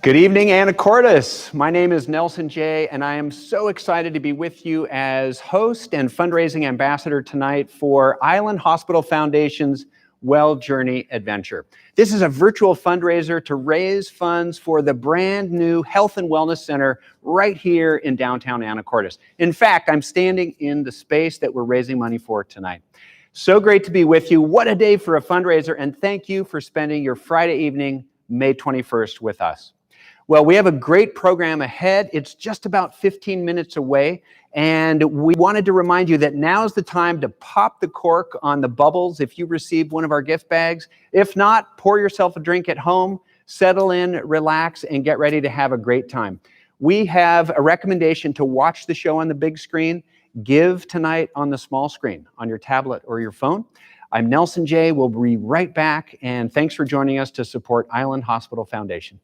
Good evening, Anacortes. My name is Nelson J., and I am so excited to be with you as host and fundraising ambassador tonight for Island Hospital Foundation's Well Journey Adventure. This is a virtual fundraiser to raise funds for the brand new Health and Wellness Center right here in downtown Anacortes. In fact, I'm standing in the space that we're raising money for tonight. So great to be with you. What a day for a fundraiser, and thank you for spending your Friday evening, May 21st, with us. Well, we have a great program ahead. It's just about 15 minutes away. And we wanted to remind you that now's the time to pop the cork on the bubbles if you received one of our gift bags. If not, pour yourself a drink at home, settle in, relax, and get ready to have a great time. We have a recommendation to watch the show on the big screen. Give tonight on the small screen, on your tablet or your phone. I'm Nelson J. We'll be right back, and thanks for joining us to support Island Hospital Foundation.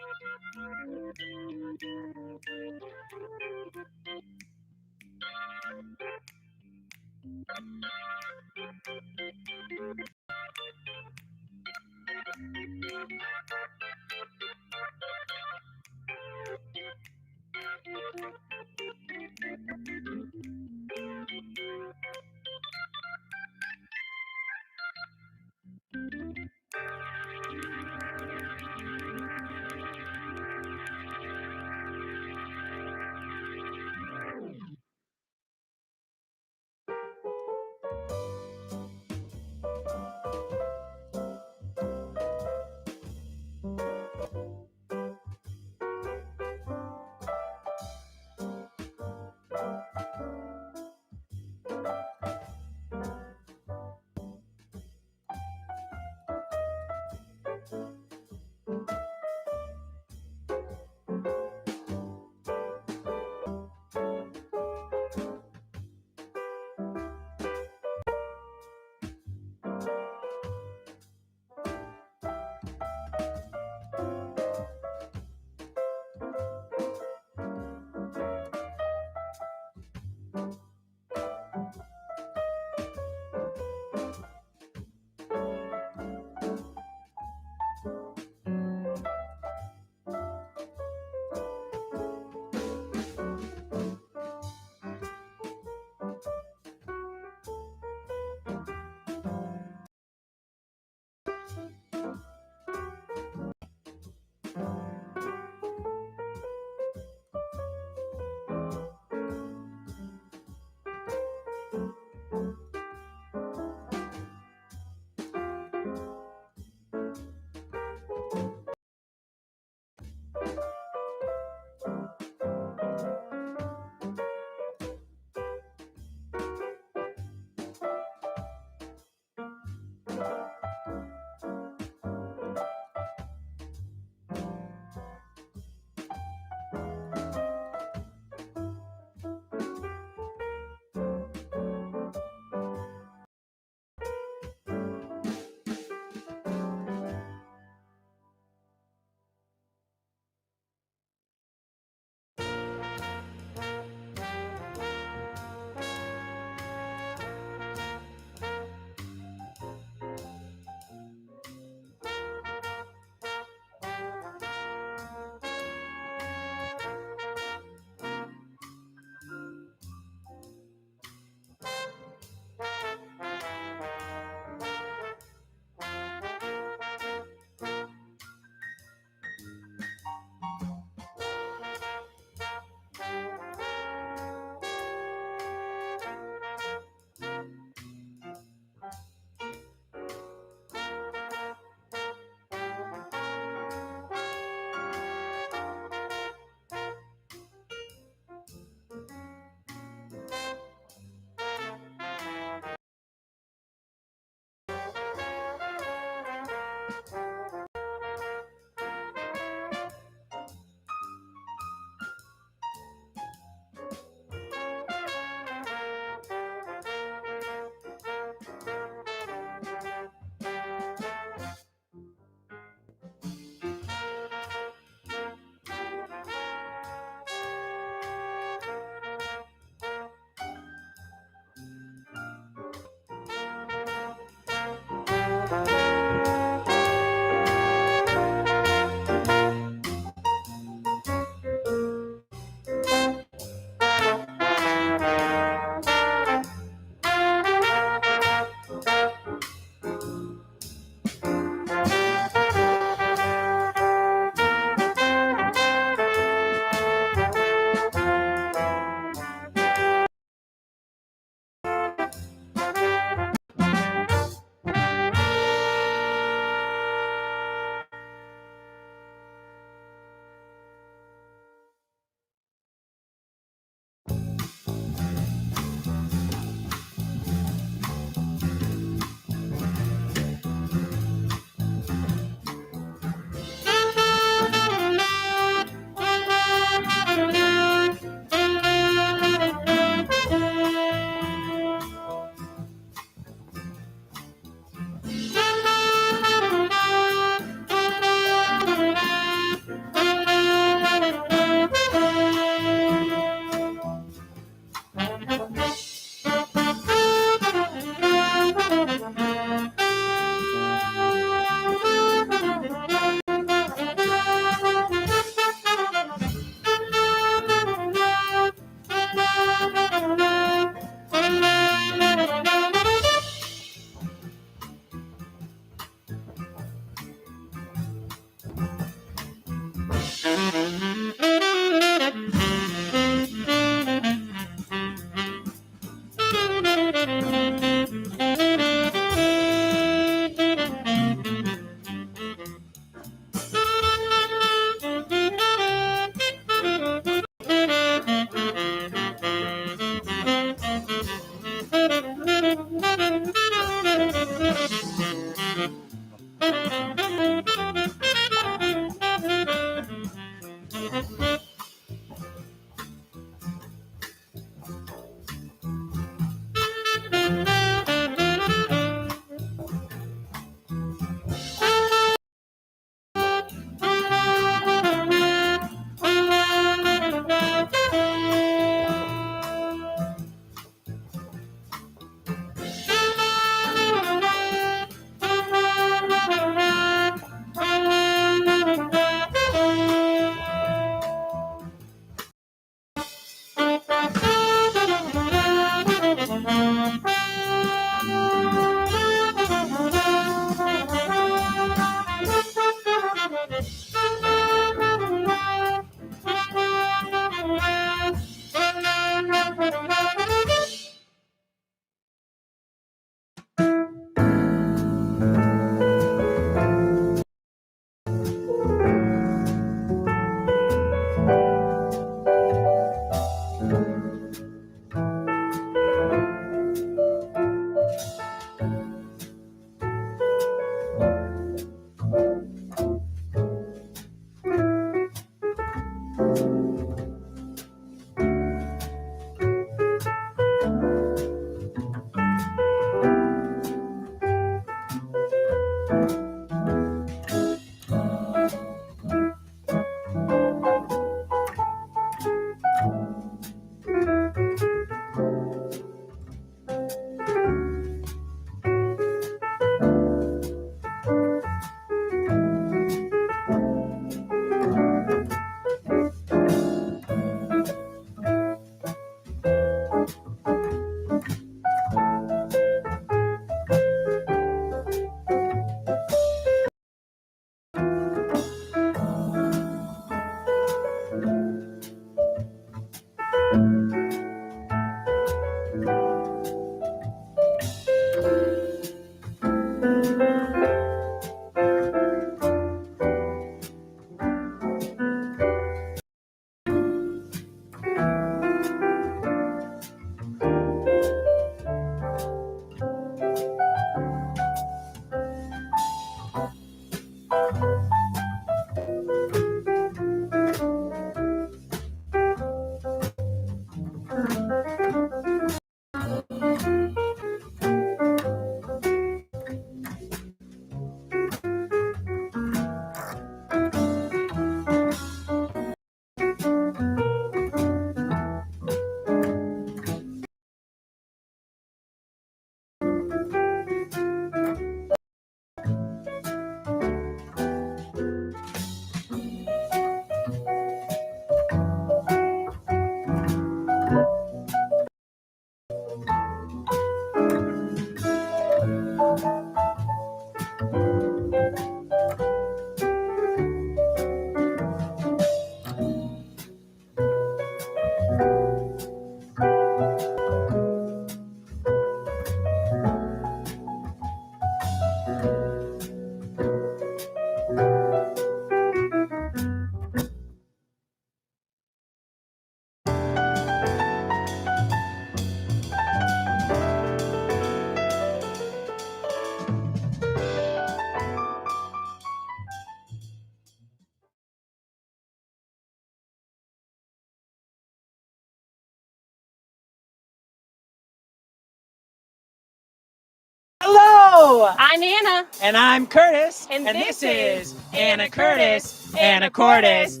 Hello! I'm Anna. And I'm Curtis. And this is Anna Curtis. Anna Curtis.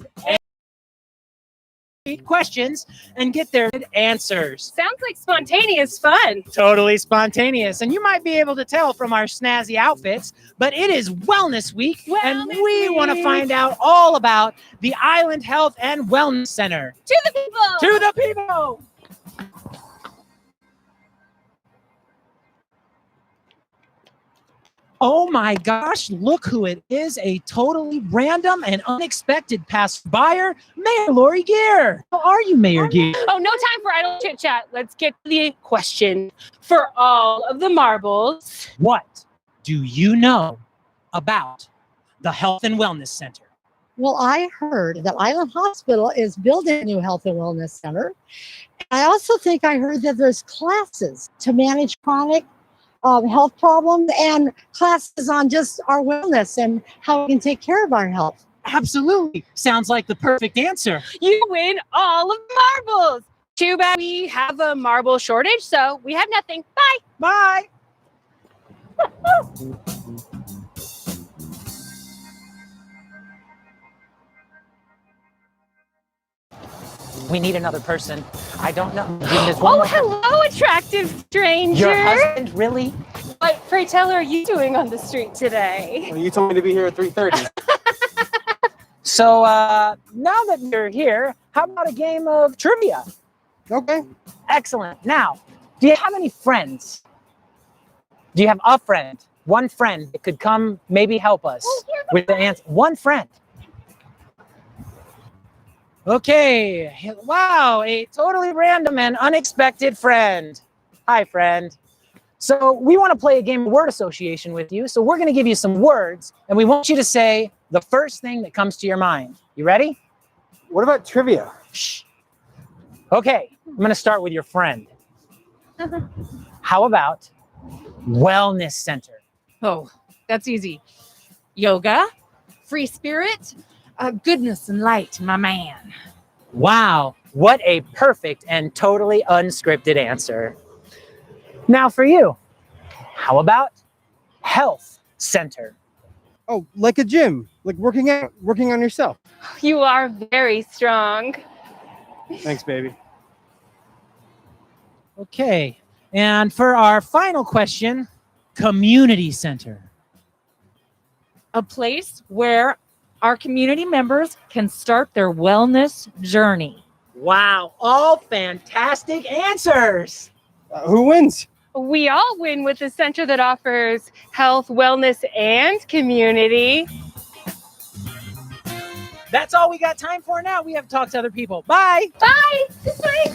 Questions and get their answers. Sounds like spontaneous fun. Totally spontaneous. And you might be able to tell from our snazzy outfits, but it is Wellness Week, and we want to find out all about the Island Health and Wellness Center. To the people! To the people! Oh my gosh, look who it is, a totally random and unexpected passerby, Mayor Lori Gear. How are you, Mayor Gear? Oh, no time for idle chit chat. Let's get to the question for all of the marbles. What do you know about the Health and Wellness Center? Well, I heard that Island Hospital is building a new health and wellness center. I also think I heard that there's classes to manage chronic health problems and classes on just our wellness and how we can take care of our health. Absolutely. Sounds like the perfect answer. You win all of the marbles. Too bad we have a marble shortage, so we have nothing. Bye. Bye. We need another person. I don't know. Oh, hello, attractive stranger. Your husband, really? What, pray tell, are you doing on the street today? Well, you told me to be here at 3:30. So now that you're here, how about a game of trivia? Okay. Excellent. Now, do you have any friends? Do you have a friend? One friend that could come maybe help us with the answer? One friend. Okay. Wow, a totally random and unexpected friend. Hi, friend. So we want to play a game of word association with you. So we're going to give you some words, and we want you to say the first thing that comes to your mind. You ready? What about trivia? Shh. Okay, I'm going to start with your friend. How about Wellness Center? Oh, that's easy. Yoga, free spirit, goodness and light, my man. Wow, what a perfect and totally unscripted answer. Now for you, how about Health Center? Oh, like a gym, like working out, working on yourself. You are very strong. Thanks, baby. Okay, and for our final question, Community Center. A place where our community members can start their wellness journey. Wow, all fantastic answers. Who wins? We all win with a center that offers health, wellness, and community. That's all we got time for now. We have to talk to other people. Bye. Bye. This way.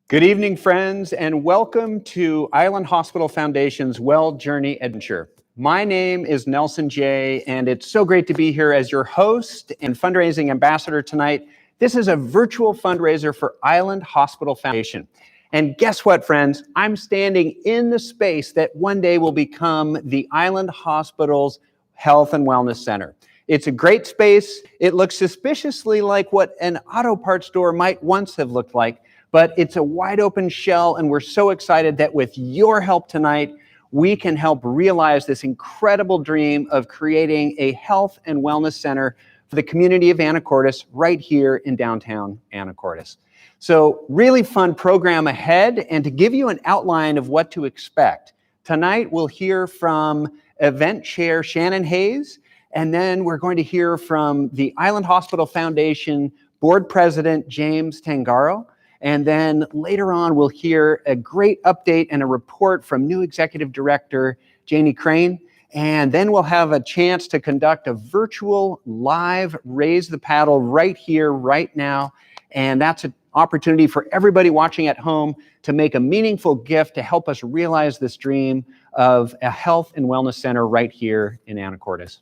Good evening, friends, and welcome to Island Hospital Foundation's Well Journey Adventure. My name is Nelson J., and it's so great to be here as your host and fundraising ambassador tonight. This is a virtual fundraiser for Island Hospital Foundation. And guess what, friends? I'm standing in the space that one day will become the Island Hospital's Health and Wellness Center. It's a great space. It looks suspiciously like what an auto parts store might once have looked like, but it's a wide open shell, and we're so excited that with your help tonight, we can help realize this incredible dream of creating a health and wellness center for the community of Anacortes right here in downtown Anacortes. So really fun program ahead, and to give you an outline of what to expect, tonight we'll hear from event chair Shannon Hayes, and then we're going to hear from the Island Hospital Foundation board president James Tangaro. And then later on, we'll hear a great update and a report from new executive director, Janie Crane. And then we'll have a chance to conduct a virtual live Raise the Paddle right here, right now. And that's an opportunity for everybody watching at home to make a meaningful gift to help us realize this dream of a health and wellness center right here in Anacortes.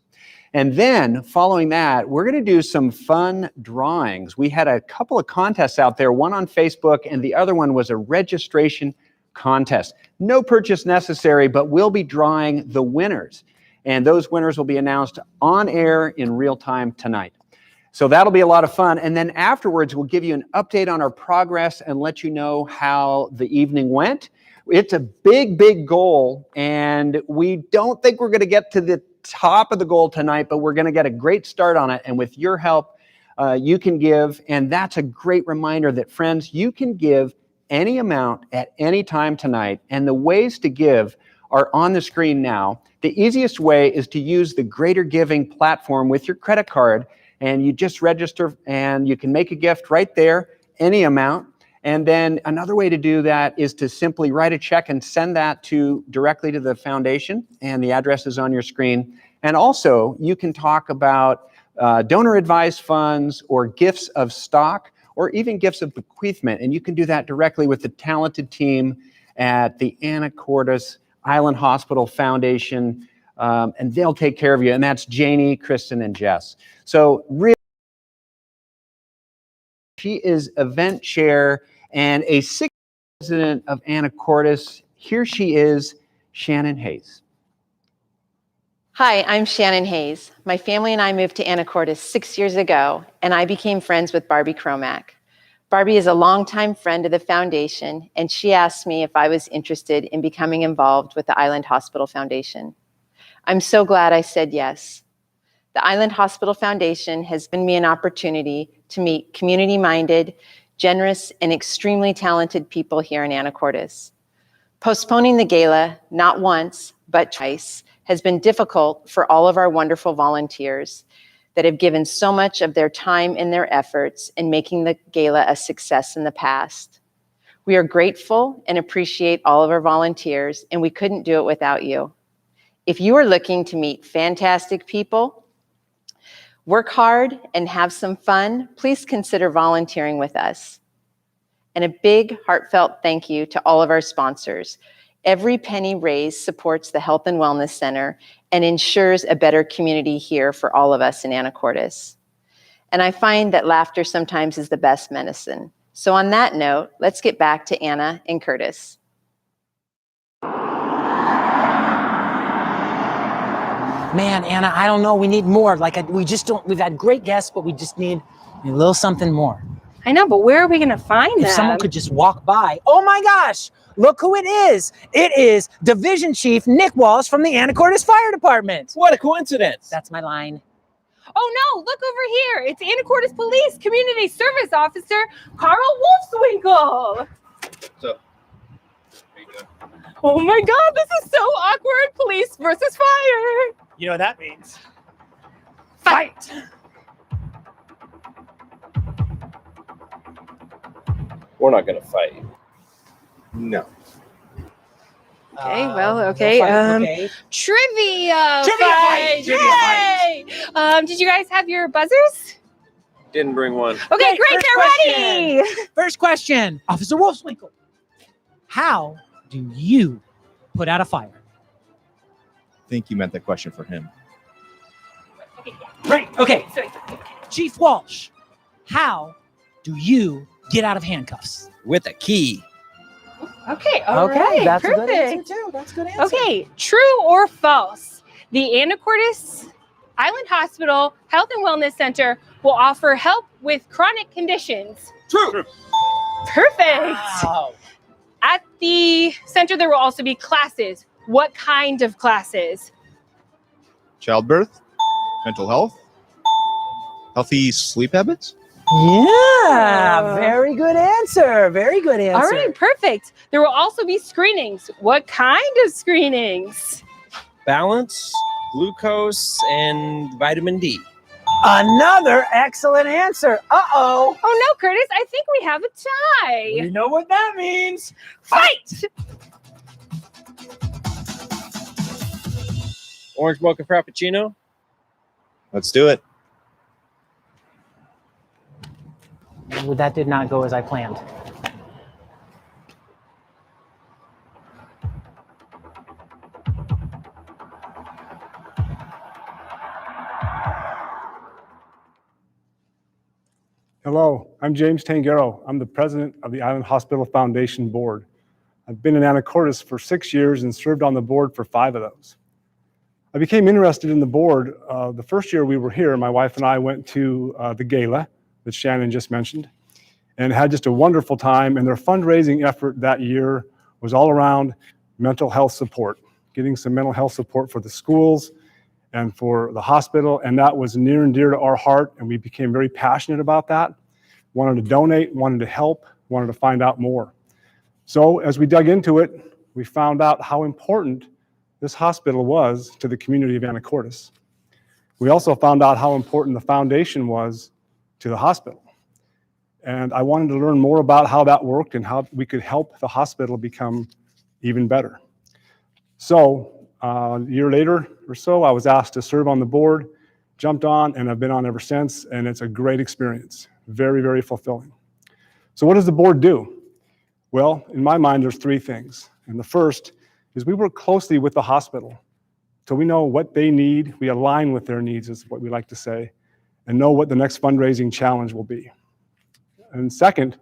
And then following that, we're going to do some fun drawings. We had a couple of contests out there, one on Facebook and the other one was a registration contest. No purchase necessary, but we'll be drawing the winners. And those winners will be announced on air in real time tonight. So that'll be a lot of fun. And then afterwards, we'll give you an update on our progress and let you know how the evening went. It's a big, big goal, and we don't think we're going to get to the top of the goal tonight, but we're going to get a great start on it. And with your help, you can give. And that's a great reminder that, friends, you can give any amount at any time tonight. And the ways to give are on the screen now. The easiest way is to use the Greater Giving platform with your credit card, and you just register and you can make a gift right there, any amount. And then another way to do that is to simply write a check and send that directly to the foundation, and the address is on your screen. And also, you can talk about donor advised funds or gifts of stock or even gifts of bequeathment, and you can do that directly with the talented team at the Anacortes Island Hospital Foundation, and they'll take care of you. And that's Janie, Kristen, and Jess. So really, she is event chair and a 6th president of Anacortes. Here she is, Shannon Hayes. Hi, I'm Shannon Hayes. My family and I moved to Anacortes 6 years ago, and I became friends with Barbie Cromack. Barbie is a longtime friend of the foundation, and she asked me if I was interested in becoming involved with the Island Hospital Foundation. I'm so glad I said yes. The Island Hospital Foundation has given me an opportunity to meet community-minded, generous, and extremely talented people here in Anacortes. Postponing the gala, not once, but twice, has been difficult for all of our wonderful volunteers that have given so much of their time and their efforts in making the gala a success in the past. We are grateful and appreciate all of our volunteers, and we couldn't do it without you. If you are looking to meet fantastic people, work hard, and have some fun, please consider volunteering with us. And a big, heartfelt thank you to all of our sponsors. Every penny raised supports the Health and Wellness Center and ensures a better community here for all of us in Anacortes. And I find that laughter sometimes is the best medicine. So on that note, let's get back to Anna and Curtis. Man, Anna, I don't know. We need more. We've had great guests, but we just need a little something more. I know, but where are we going to find them? If someone could just walk by. Oh my gosh, look who it is. It is Division Chief Nick Walsh from the Anacortes Fire Department. What a coincidence. That's my line. Oh no, look over here. It's Anacortes Police Community Service Officer Carl Wolfswinkel. So, there you go. Oh my God, this is so awkward. Police versus fire. You know what that means? Fight. We're not going to fight. No. Okay, okay. Okay. Trivia fight. Yay! Did you guys have your buzzers? Didn't bring one. Okay, Great, great, first they're question. ready. First question, Officer Wolfswinkel. How do you put out a fire? I think you meant that question for him. Right. Okay. Chief Walsh, how do you get out of handcuffs? With a key. Okay, all right, that's perfect. a good answer too. That's a good answer. Okay, true or false? The Anacortes Island Hospital Health and Wellness Center will offer help with chronic conditions. True. Perfect. Wow. At the center, there will also be classes. What kind of classes? Childbirth, mental health, healthy sleep habits. Yeah, very good answer. Very good answer. All right, perfect. There will also be screenings. What kind of screenings? Balance, glucose, and vitamin D. Another excellent answer. Uh-oh. Oh no, Curtis, I think we have a tie. You know what that means. Fight! Orange mocha frappuccino. Let's do it. That did not go as I planned. Hello, I'm James Tangaro. I'm the president of the Island Hospital Foundation Board. I've been in Anacortes for 6 years and served on the board for 5 of those. I became interested in the board the first year we were here. My wife and I went to the gala that Shannon just mentioned and had just a wonderful time. And their fundraising effort that year was all around mental health support, getting some mental health support for the schools and for the hospital. And that was near and dear to our heart. And we became very passionate about that, wanted to donate, wanted to help, wanted to find out more. So as we dug into it, we found out how important this hospital was to the community of Anacortes. We also found out how important the foundation was to the hospital. And I wanted to learn more about how that worked and how we could help the hospital become even better. So a year later or so, I was asked to serve on the board, jumped on, and I've been on ever since, and it's a great experience. Very, very fulfilling. So what does the board do? Well, in my mind, there's 3 things. And the first is we work closely with the hospital. So we know what they need, we align with their needs is what we like to say, and know what the next fundraising challenge will be. And second,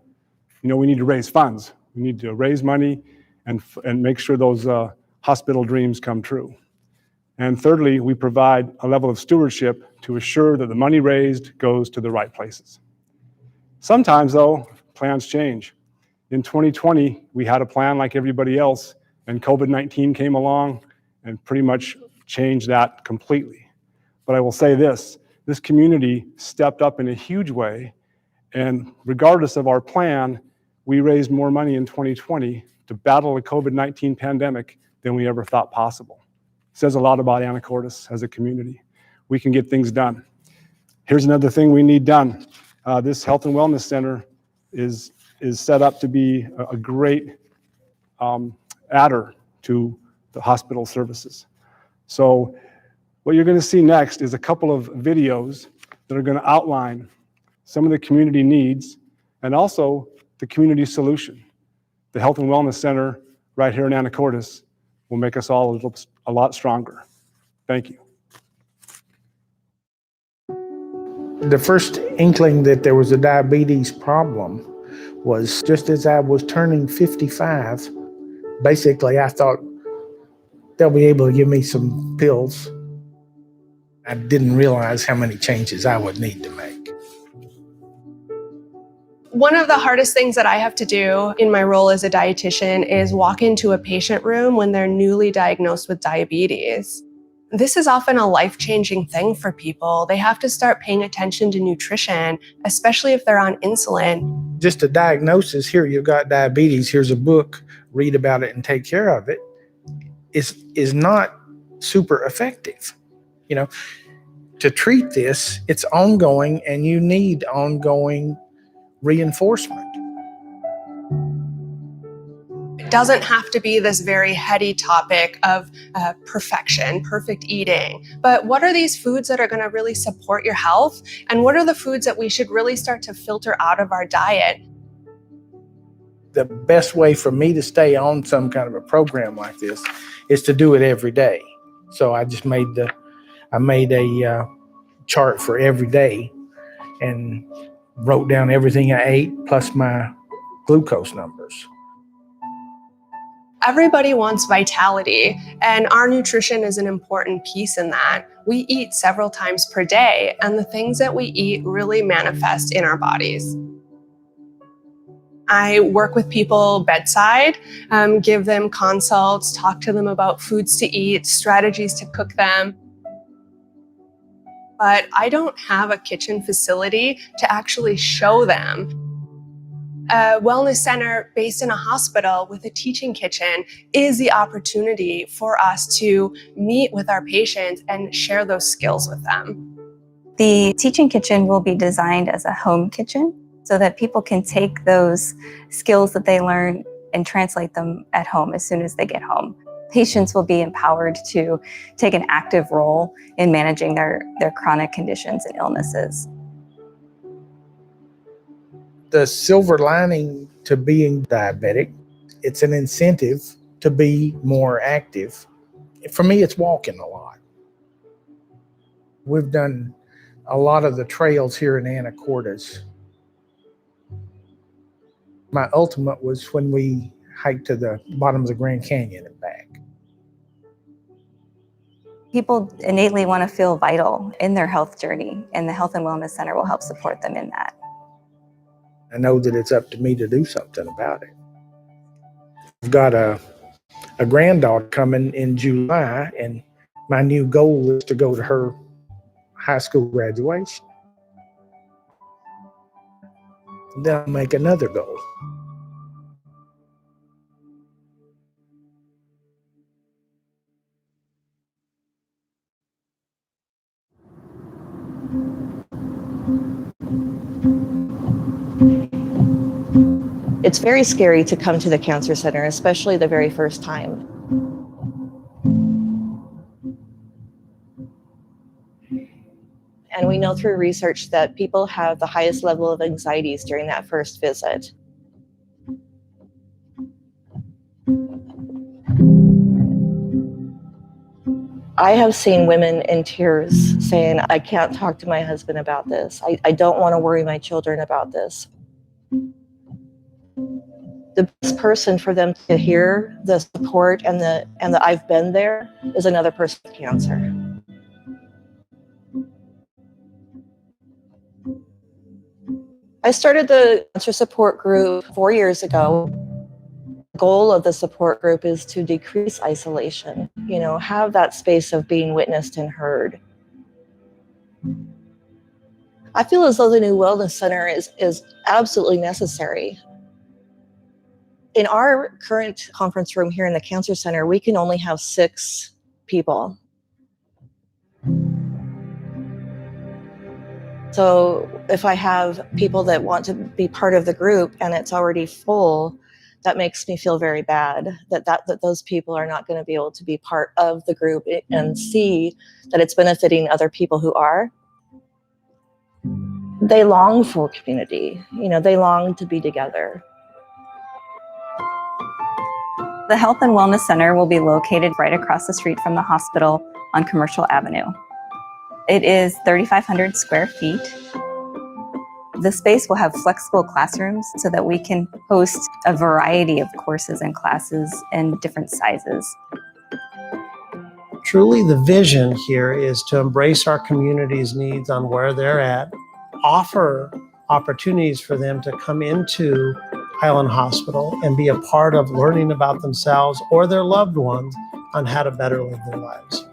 we need to raise funds. We need to raise money and make sure those hospital dreams come true. And thirdly, we provide a level of stewardship to assure that the money raised goes to the right places. Sometimes though, plans change. In 2020, we had a plan like everybody else, and COVID-19 came along and pretty much changed that completely. But I will say this community stepped up in a huge way, and regardless of our plan, we raised more money in 2020 to battle the COVID-19 pandemic than we ever thought possible. It says a lot about Anacortes as a community. We can get things done. Here's another thing we need done. This Health and Wellness Center is set up to be a great adder to the hospital services. So what you're going to see next is a couple of videos that are going to outline some of the community needs and also the community solution. The Health and Wellness Center right here in Anacortes will make us all a lot stronger. Thank you. The first inkling that there was a diabetes problem was just as I was turning 55. Basically, I thought they'll be able to give me some pills. I didn't realize how many changes I would need to make. One of the hardest things that I have to do in my role as a dietitian is walk into a patient room when they're newly diagnosed with diabetes. This is often a life-changing thing for people. They have to start paying attention to nutrition, especially if they're on insulin. Just a diagnosis, here you've got diabetes, here's a book, read about it and take care of it, is not super effective. To treat this, it's ongoing and you need ongoing reinforcement. It doesn't have to be this very heady topic of perfection, perfect eating, but what are these foods that are going to really support your health? And what are the foods that we should really start to filter out of our diet? The best way for me to stay on some kind of a program like this is to do it every day. So I just made a chart for every day and wrote down everything I ate plus my glucose numbers. Everybody wants vitality, and our nutrition is an important piece in that. We eat several times per day, and the things that we eat really manifest in our bodies. I work with people bedside, give them consults, talk to them about foods to eat, strategies to cook them. But I don't have a kitchen facility to actually show them. A wellness center based in a hospital with a teaching kitchen is the opportunity for us to meet with our patients and share those skills with them. The teaching kitchen will be designed as a home kitchen so that people can take those skills that they learn and translate them at home as soon as they get home. Patients will be empowered to take an active role in managing their chronic conditions and illnesses. The silver lining to being diabetic, it's an incentive to be more active. For me, it's walking a lot. We've done a lot of the trails here in Anacortes. My ultimate was when we hike to the bottoms of Grand Canyon and back. People innately want to feel vital in their health journey, and the Health and Wellness Center will help support them in that. I know that it's up to me to do something about it. I've got a granddaughter coming in July, and my new goal is to go to her high school graduation. Then I'll make another goal. It's very scary to come to the cancer center, especially the very first time. And we know through research that people have the highest level of anxieties during that first visit. I have seen women in tears saying, I can't talk to my husband about this. I don't want to worry my children about this. The best person for them to hear the support and the I've been there is another person with cancer. I started the cancer support group 4 years ago. The goal of the support group is to decrease isolation, have that space of being witnessed and heard. I feel as though the new wellness center is absolutely necessary. In our current conference room here in the cancer center, we can only have 6 people. So if I have people that want to be part of the group and it's already full, that makes me feel very bad that those people are not going to be able to be part of the group and see that it's benefiting other people who are. They long for community, they long to be together. The Health and Wellness Center will be located right across the street from the hospital on Commercial Avenue. It is 3,500 square feet. The space will have flexible classrooms so that we can host a variety of courses and classes in different sizes. Truly, the vision here is to embrace our community's needs on where they're at, offer opportunities for them to come into Highland Hospital and be a part of learning about themselves or their loved ones on how to better live their lives.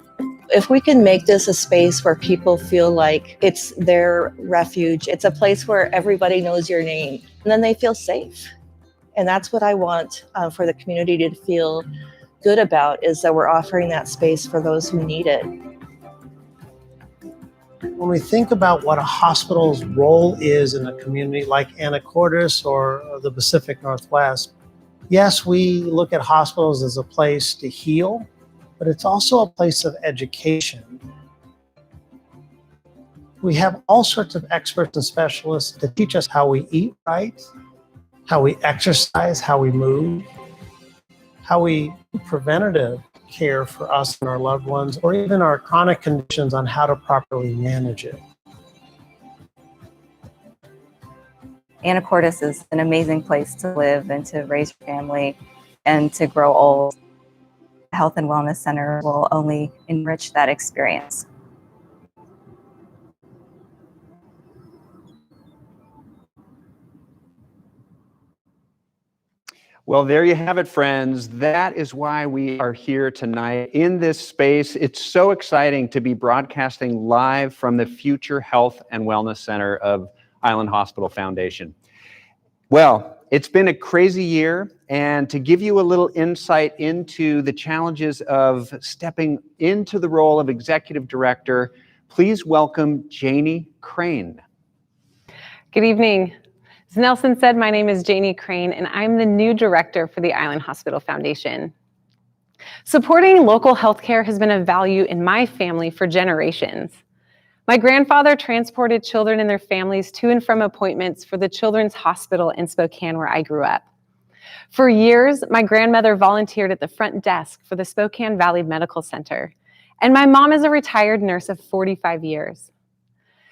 If we can make this a space where people feel like it's their refuge, it's a place where everybody knows your name, and then they feel safe. And that's what I want for the community to feel good about, is that we're offering that space for those who need it. When we think about what a hospital's role is in a community like Anacortes or the Pacific Northwest, yes, we look at hospitals as a place to heal, but it's also a place of education. We have all sorts of experts and specialists to teach us how we eat right, how we exercise, how we move, how we do preventative care for us and our loved ones, or even our chronic conditions on how to properly manage it. Anacortes is an amazing place to live and to raise your family and to grow old. The Health and Wellness Center will only enrich that experience. Well, there you have it, friends. That is why we are here tonight in this space. It's so exciting to be broadcasting live from the Future Health and Wellness Center of Island Hospital Foundation. Well, it's been a crazy year, and to give you a little insight into the challenges of stepping into the role of executive director, please welcome Janie Crane. Good evening. As Nelson said, my name is Janie Crane, and I'm the new director for the Island Hospital Foundation. Supporting local healthcare has been a value in my family for generations. My grandfather transported children and their families to and from appointments for the Children's Hospital in Spokane, where I grew up. For years, my grandmother volunteered at the front desk for the Spokane Valley Medical Center, and my mom is a retired nurse of 45 years.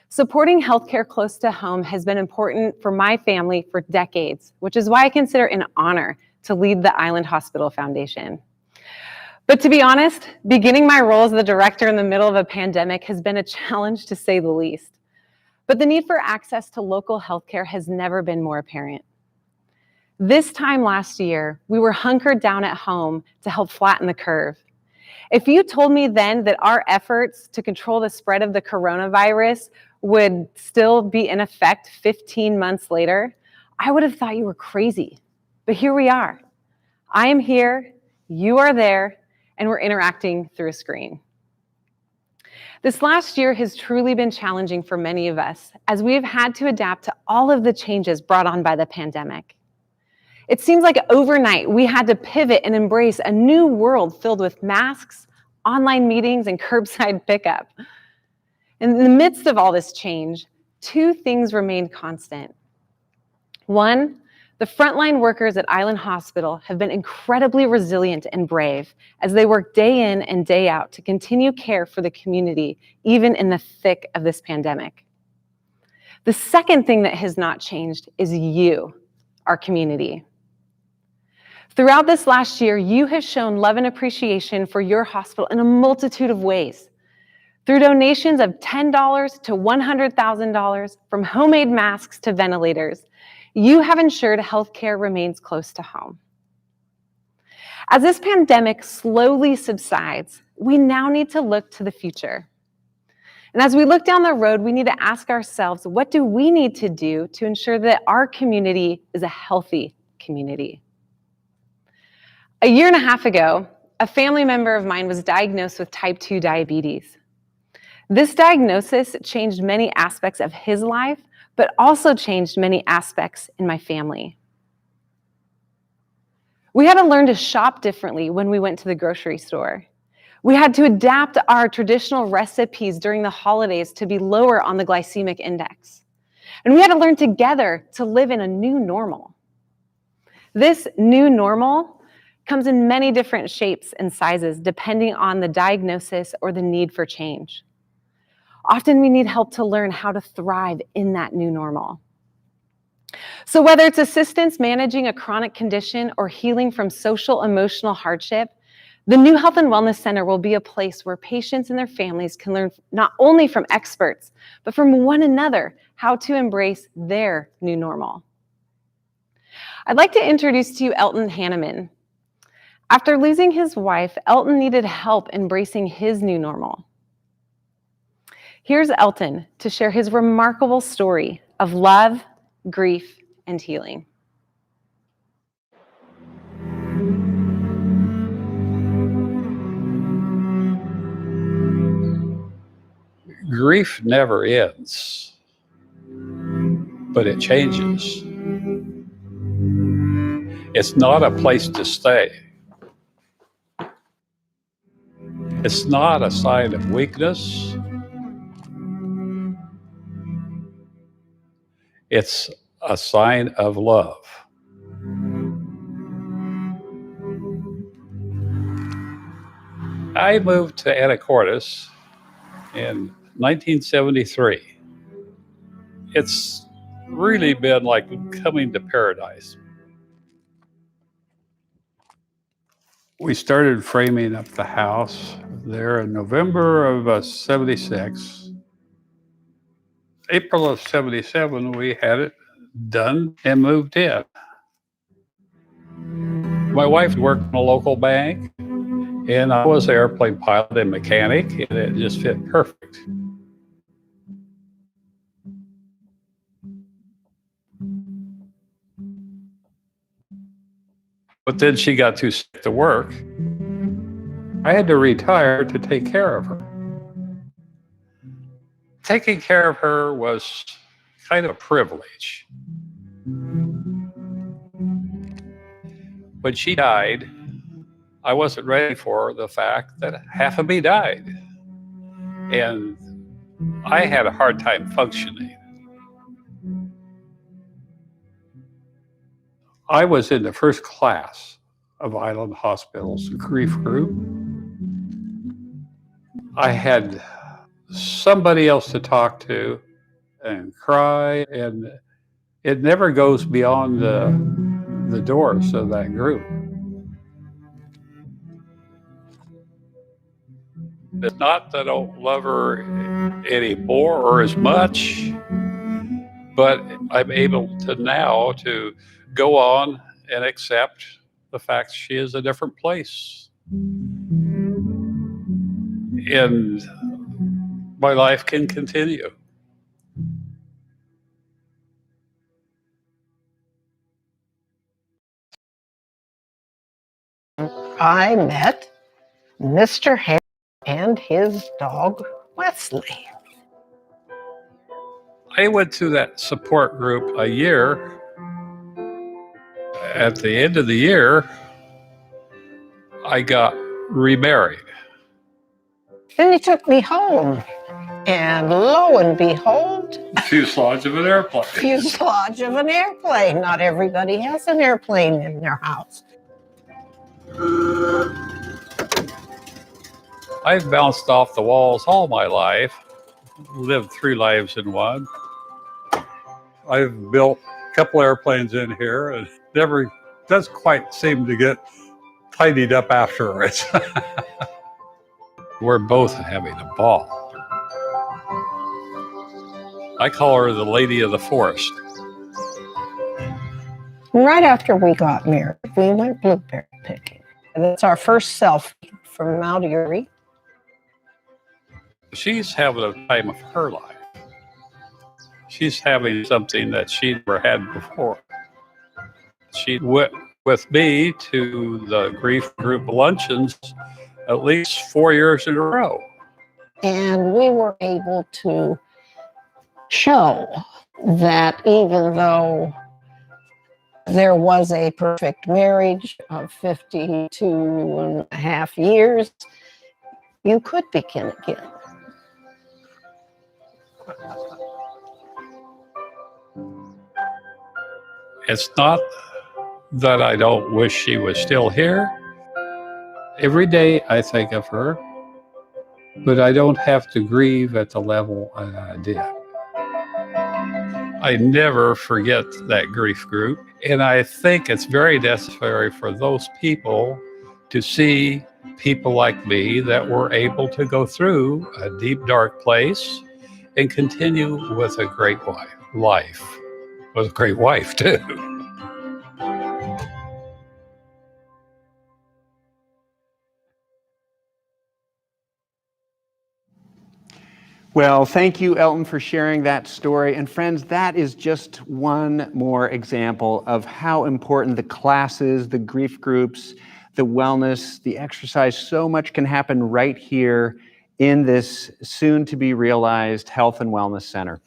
Supporting healthcare close to home has been important for my family for decades, which is why I consider it an honor to lead the Island Hospital Foundation. But to be honest, beginning my role as the director in the middle of a pandemic has been a challenge to say the least. But the need for access to local healthcare has never been more apparent. This time last year, we were hunkered down at home to help flatten the curve. If you told me then that our efforts to control the spread of the coronavirus would still be in effect 15 months later, I would have thought you were crazy. But here we are. I am here, you are there, and we're interacting through a screen. This last year has truly been challenging for many of us as we have had to adapt to all of the changes brought on by the pandemic. It seems like overnight we had to pivot and embrace a new world filled with masks, online meetings, and curbside pickup. In the midst of all this change, two things remained constant. One, the frontline workers at Island Hospital have been incredibly resilient and brave as they work day in and day out to continue care for the community, even in the thick of this pandemic. The second thing that has not changed is you, our community. Throughout this last year, you have shown love and appreciation for your hospital in a multitude of ways. Through donations of $10 to $100,000, from homemade masks to ventilators, you have ensured healthcare remains close to home. As this pandemic slowly subsides, we now need to look to the future. And as we look down the road, we need to ask ourselves, what do we need to do to ensure that our community is a healthy community? A year and a half ago, a family member of mine was diagnosed with type 2 diabetes. This diagnosis changed many aspects of his life, but also changed many aspects in my family. We had to learn to shop differently when we went to the grocery store. We had to adapt our traditional recipes during the holidays to be lower on the glycemic index. And we had to learn together to live in a new normal. This new normal comes in many different shapes and sizes depending on the diagnosis or the need for change. Often we need help to learn how to thrive in that new normal. So whether it's assistance managing a chronic condition or healing from social emotional hardship, the new Health and Wellness Center will be a place where patients and their families can learn not only from experts, but from one another how to embrace their new normal. I'd like to introduce to you Elton Hanneman. After losing his wife, Elton needed help embracing his new normal. Here's Elton to share his remarkable story of love, grief, and healing. Grief never ends, but it changes. It's not a place to stay. It's not a sign of weakness. It's a sign of love. I moved to Anacortes in 1973. It's really been like coming to paradise. We started framing up the house there in November of 76. April of 77, we had it done and moved in. My wife worked in a local bank, and I was an airplane pilot and mechanic, and it just fit perfect. But then she got too sick to work. I had to retire to take care of her. Taking care of her was kind of a privilege. When she died, I wasn't ready for the fact that half of me died. And I had a hard time functioning. I was in the first class of Island Hospital's grief group. I had somebody else to talk to and cry, and it never goes beyond the doors of that group. It's not that I don't love her anymore or as much, but I'm able to now to go on and accept the fact she is a different place. And my life can continue. I met Mr. Harris and his dog, Wesley. I went to that support group a year. At the end of the year, I got remarried. Then he took me home, and lo and behold, Fuselage of an airplane. fuselage of an airplane. Not everybody has an airplane in their house. I've bounced off the walls all my life, lived 3 lives in one. I've built a couple airplanes in here and never does quite seem to get tidied up afterwards. We're both having a ball. I call her the lady of the forest. Right after we got married, we went blueberry picking. And that's our first selfie from Mount Erie. She's having a time of her life. She's having something that she never had before. She went with me to the grief group luncheons at least 4 years in a row. And we were able to show that even though there was a perfect marriage of 52 and a half years, you could begin again. It's not that I don't wish she was still here. Every day I think of her, but I don't have to grieve at the level I did. I never forget that grief group, and I think it's very necessary for those people to see people like me that were able to go through a deep, dark place and continue with a great life. With a great wife, too. Well, thank you, Elton, for sharing that story. And friends, that is just one more example of how important the classes, the grief groups, the wellness, the exercise, so much can happen right here in this soon-to-be-realized Health and Wellness Center.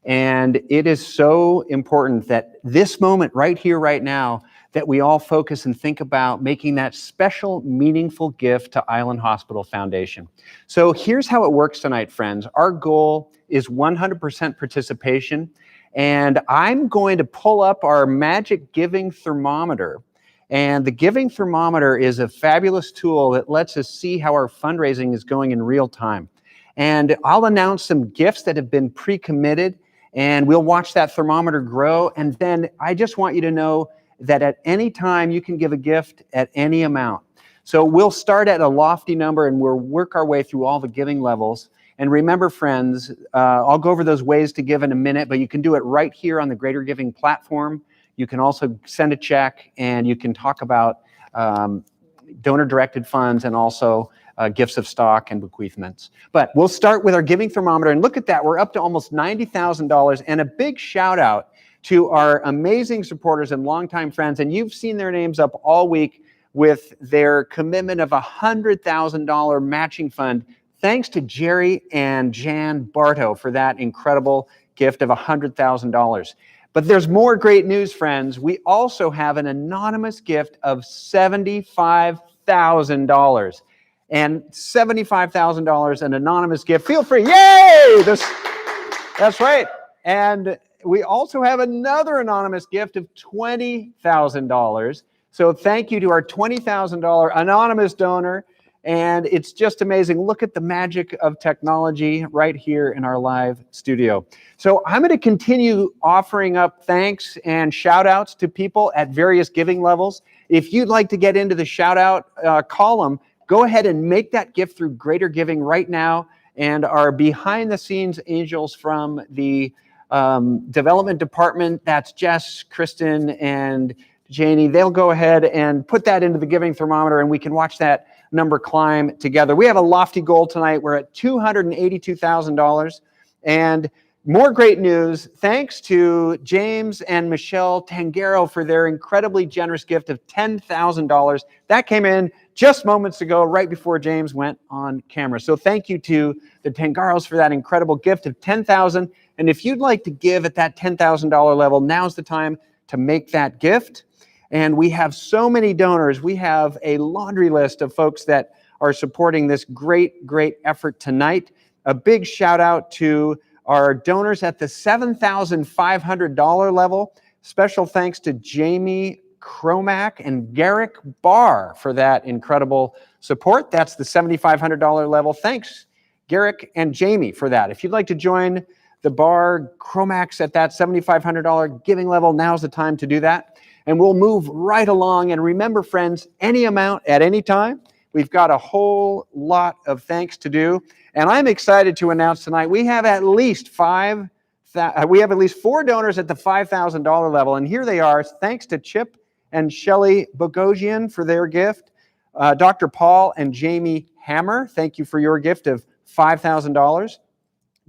And it is so important that this moment right here, right now, that we all focus and think about making that special, meaningful gift to Island Hospital Foundation. So here's how it works tonight, friends. Our goal is 100% participation, and I'm going to pull up our magic giving thermometer. And the giving thermometer is a fabulous tool that lets us see how our fundraising is going in real time. And I'll announce some gifts that have been pre-committed, and we'll watch that thermometer grow. And then I just want you to know that at any time you can give a gift at any amount. So we'll start at a lofty number and we'll work our way through all the giving levels. And remember, friends, I'll go over those ways to give in a minute, but you can do it right here on the Greater Giving platform. You can also send a check, and you can talk about donor-directed funds and also gifts of stock and bequeathments. But we'll start with our giving thermometer, and look at that. We're up to almost $90,000, and a big shout out to our amazing supporters and longtime friends. And you've seen their names up all week with their commitment of $100,000 matching fund. Thanks to Jerry and Jan Bartow for that incredible gift of $100,000. But there's more great news, friends. We also have an anonymous gift of $75,000. And $75,000, an anonymous gift. Feel free. Yay! That's right. And we also have another anonymous gift of $20,000. So thank you to our $20,000 anonymous donor. And it's just amazing. Look at the magic of technology right here in our live studio. So I'm going to continue offering up thanks and shout outs to people at various giving levels. If you'd like to get into the shout out column, go ahead and make that gift through Greater Giving right now. And our behind the scenes angels from the development department, that's Jess, Kristen, and Janie, they'll go ahead and put that into the giving thermometer, and we can watch that number climb together. We have a lofty goal tonight. We're at $282,000. And more great news, thanks to James and Michelle Tangaro for their incredibly generous gift of $10,000. That came in just moments ago, right before James went on camera. So thank you to the Tangaros for that incredible gift of $10,000. And if you'd like to give at that $10,000 level, now's the time to make that gift. And we have so many donors. We have a laundry list of folks that are supporting this great, great effort tonight. A big shout out to our donors at the $7,500 level. Special thanks to Jamie Cromack and Garrick Barr for that incredible support. That's the $7,500 level. Thanks, Garrick and Jamie, for that. If you'd like to join the Barr Cromacks at that $7,500 giving level, now's the time to do that. And we'll move right along. And remember, friends, any amount at any time. We've got a whole lot of thanks to do. And I'm excited to announce tonight we have at least four donors at the $5,000 level. And here they are. Thanks to Chip and Shelley Bogosian for their gift. Dr. Paul and Jamie Hammer, thank you for your gift of $5,000.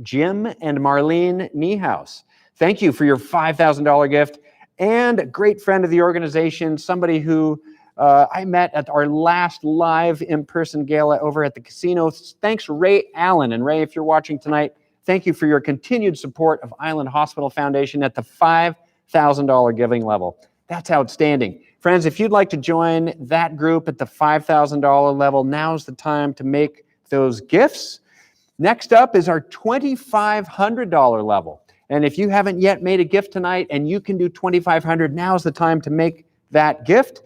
Jim and Marlene Niehaus, thank you for your $5,000 gift. And a great friend of the organization, somebody who I met at our last live in-person gala over at the casino. Thanks, Ray Allen. And Ray, if you're watching tonight, thank you for your continued support of Island Hospital Foundation at the $5,000 giving level. That's outstanding. Friends, if you'd like to join that group at the $5,000 level, now's the time to make those gifts. Next up is our $2,500 level. And if you haven't yet made a gift tonight and you can do $2,500, now's the time to make that gift.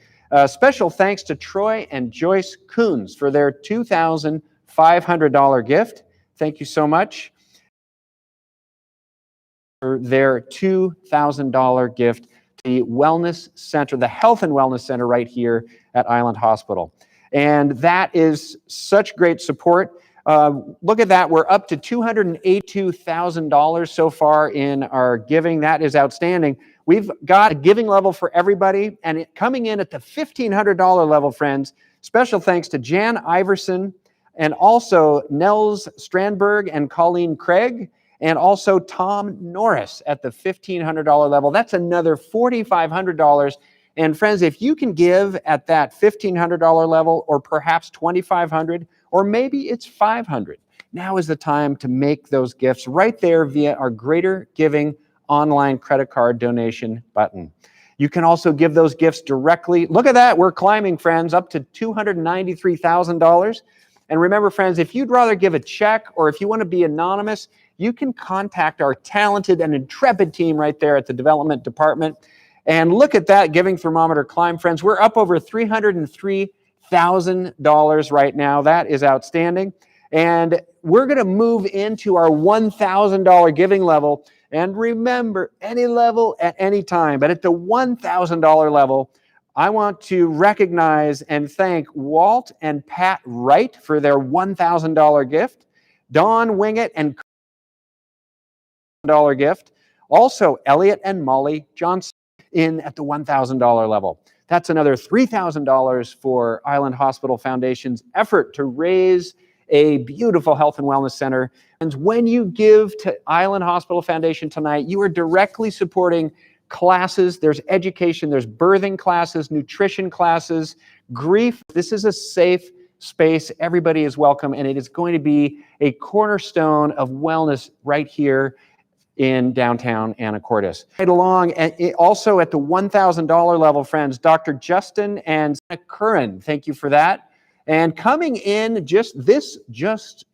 Special thanks to Troy and Joyce Coons for their $2,500 gift. Thank you so much. For their $2,000 gift to the Wellness Center, the Health and Wellness Center right here at Island Hospital. And that is such great support. Look at that. We're up to $282,000 so far in our giving. That is outstanding. We've got a giving level for everybody, and coming in at the $1,500 level, friends, special thanks to Jan Iverson and also Nels Strandberg and Colleen Craig, and also Tom Norris at the $1,500 level. That's another $4,500. And friends, if you can give at that $1,500 level, or perhaps $2,500, or maybe it's $500, now is the time to make those gifts right there via our Greater Giving online credit card donation button. You can also give those gifts directly. Look at that. We're climbing, friends, up to $293,000. And remember, friends, if you'd rather give a check or if you want to be anonymous, you can contact our talented and intrepid team right there at the development department. And look at that giving thermometer climb, friends. We're up over $303,000 right now. That is outstanding. And we're going to move into our $1,000 giving level. And remember, any level at any time. But at the $1,000 level, I want to recognize and thank Walt and Pat Wright for their $1,000 gift. Don Wingett and $1,000 gift. Also, Elliot and Molly Johnson in at the $1,000 level. That's another $3,000 for Island Hospital Foundation's effort to raise a beautiful health and wellness center. And when you give to Island Hospital Foundation tonight, you are directly supporting classes. There's education, there's birthing classes, nutrition classes, grief. This is a safe space. Everybody is welcome, and it is going to be a cornerstone of wellness right here in downtown Anacortes. Right along, and also at the $1,000 level, friends, Dr. Justin and Sarah Curran, thank you for that. And coming in, just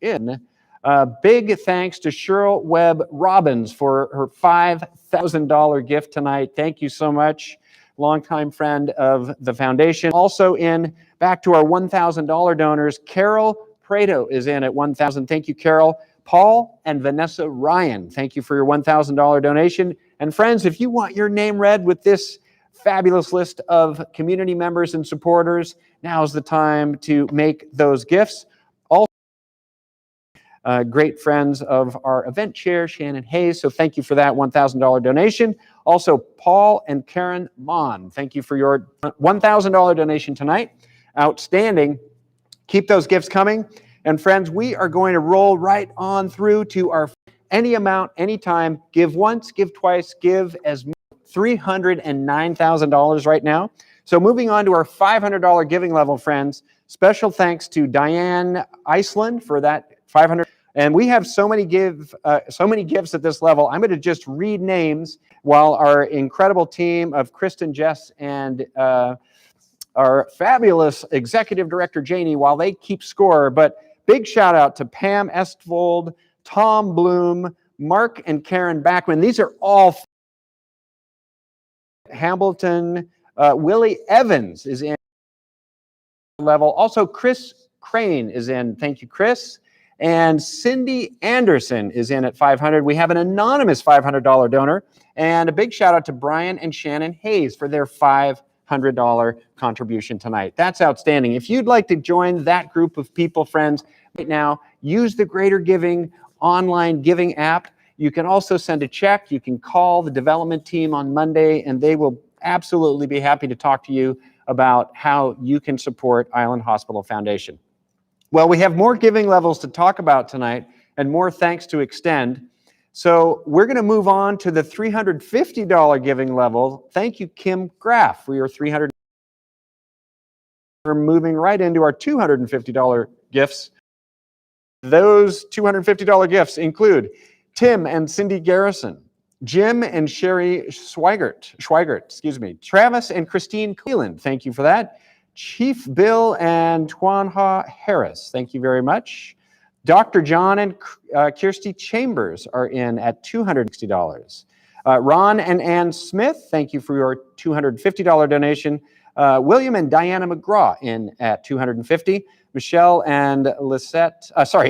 in, big thanks to Cheryl Webb Robbins for her $5,000 gift tonight. Thank you so much, longtime friend of the foundation. Also in Back to our $1,000 donors. Carol Prado is in at $1,000. Thank you, Carol. Paul and Vanessa Ryan, thank you for your $1,000 donation. And friends, if you want your name read with this fabulous list of community members and supporters, now's the time to make those gifts. Also, great friends of our event chair, Shannon Hayes, so thank you for that $1,000 donation. Also, Paul and Karen Mon, thank you for your $1,000 donation tonight. Outstanding. Keep those gifts coming. And friends, we are going to roll right on through to our any amount, anytime. Give once, give twice, give as much. $309,000 right now. So moving on to our $500 giving level, friends. Special thanks to Diane Iceland for that $500. And we have so many gifts at this level. I'm going to just read names while our incredible team of Kristen, Jess, and our fabulous executive director, Janie, while they keep score. But big shout out to Pam Estvold, Tom Bloom, Mark and Karen Backman. These are all Hamilton. Willie Evans is in level. Also, Chris Crane is in. Thank you, Chris. And Cindy Anderson is in at 500. We have an anonymous $500 donor. And a big shout out to Brian and Shannon Hayes for their $500 contribution tonight. That's outstanding. If you'd like to join that group of people, friends, right now, use the Greater Giving online giving app. You can also send a check. You can call the development team on Monday, and they will absolutely be happy to talk to you about how you can support Island Hospital Foundation. Well, we have more giving levels to talk about tonight and more thanks to extend. So we're going to move on to the $350 giving level. Thank you, Kim Graff, for your $300. We're moving right into our $250 gifts. Those $250 gifts include Tim and Cindy Garrison, Jim and Sherry Schweigert, Travis and Christine Cleland, thank you for that. Chief Bill and Twanha Harris, thank you very much. Dr. John and Kirsty Chambers are in at $260. Ron and Ann Smith, thank you for your $250 donation. William and Diana McGraw in at $250. Michelle and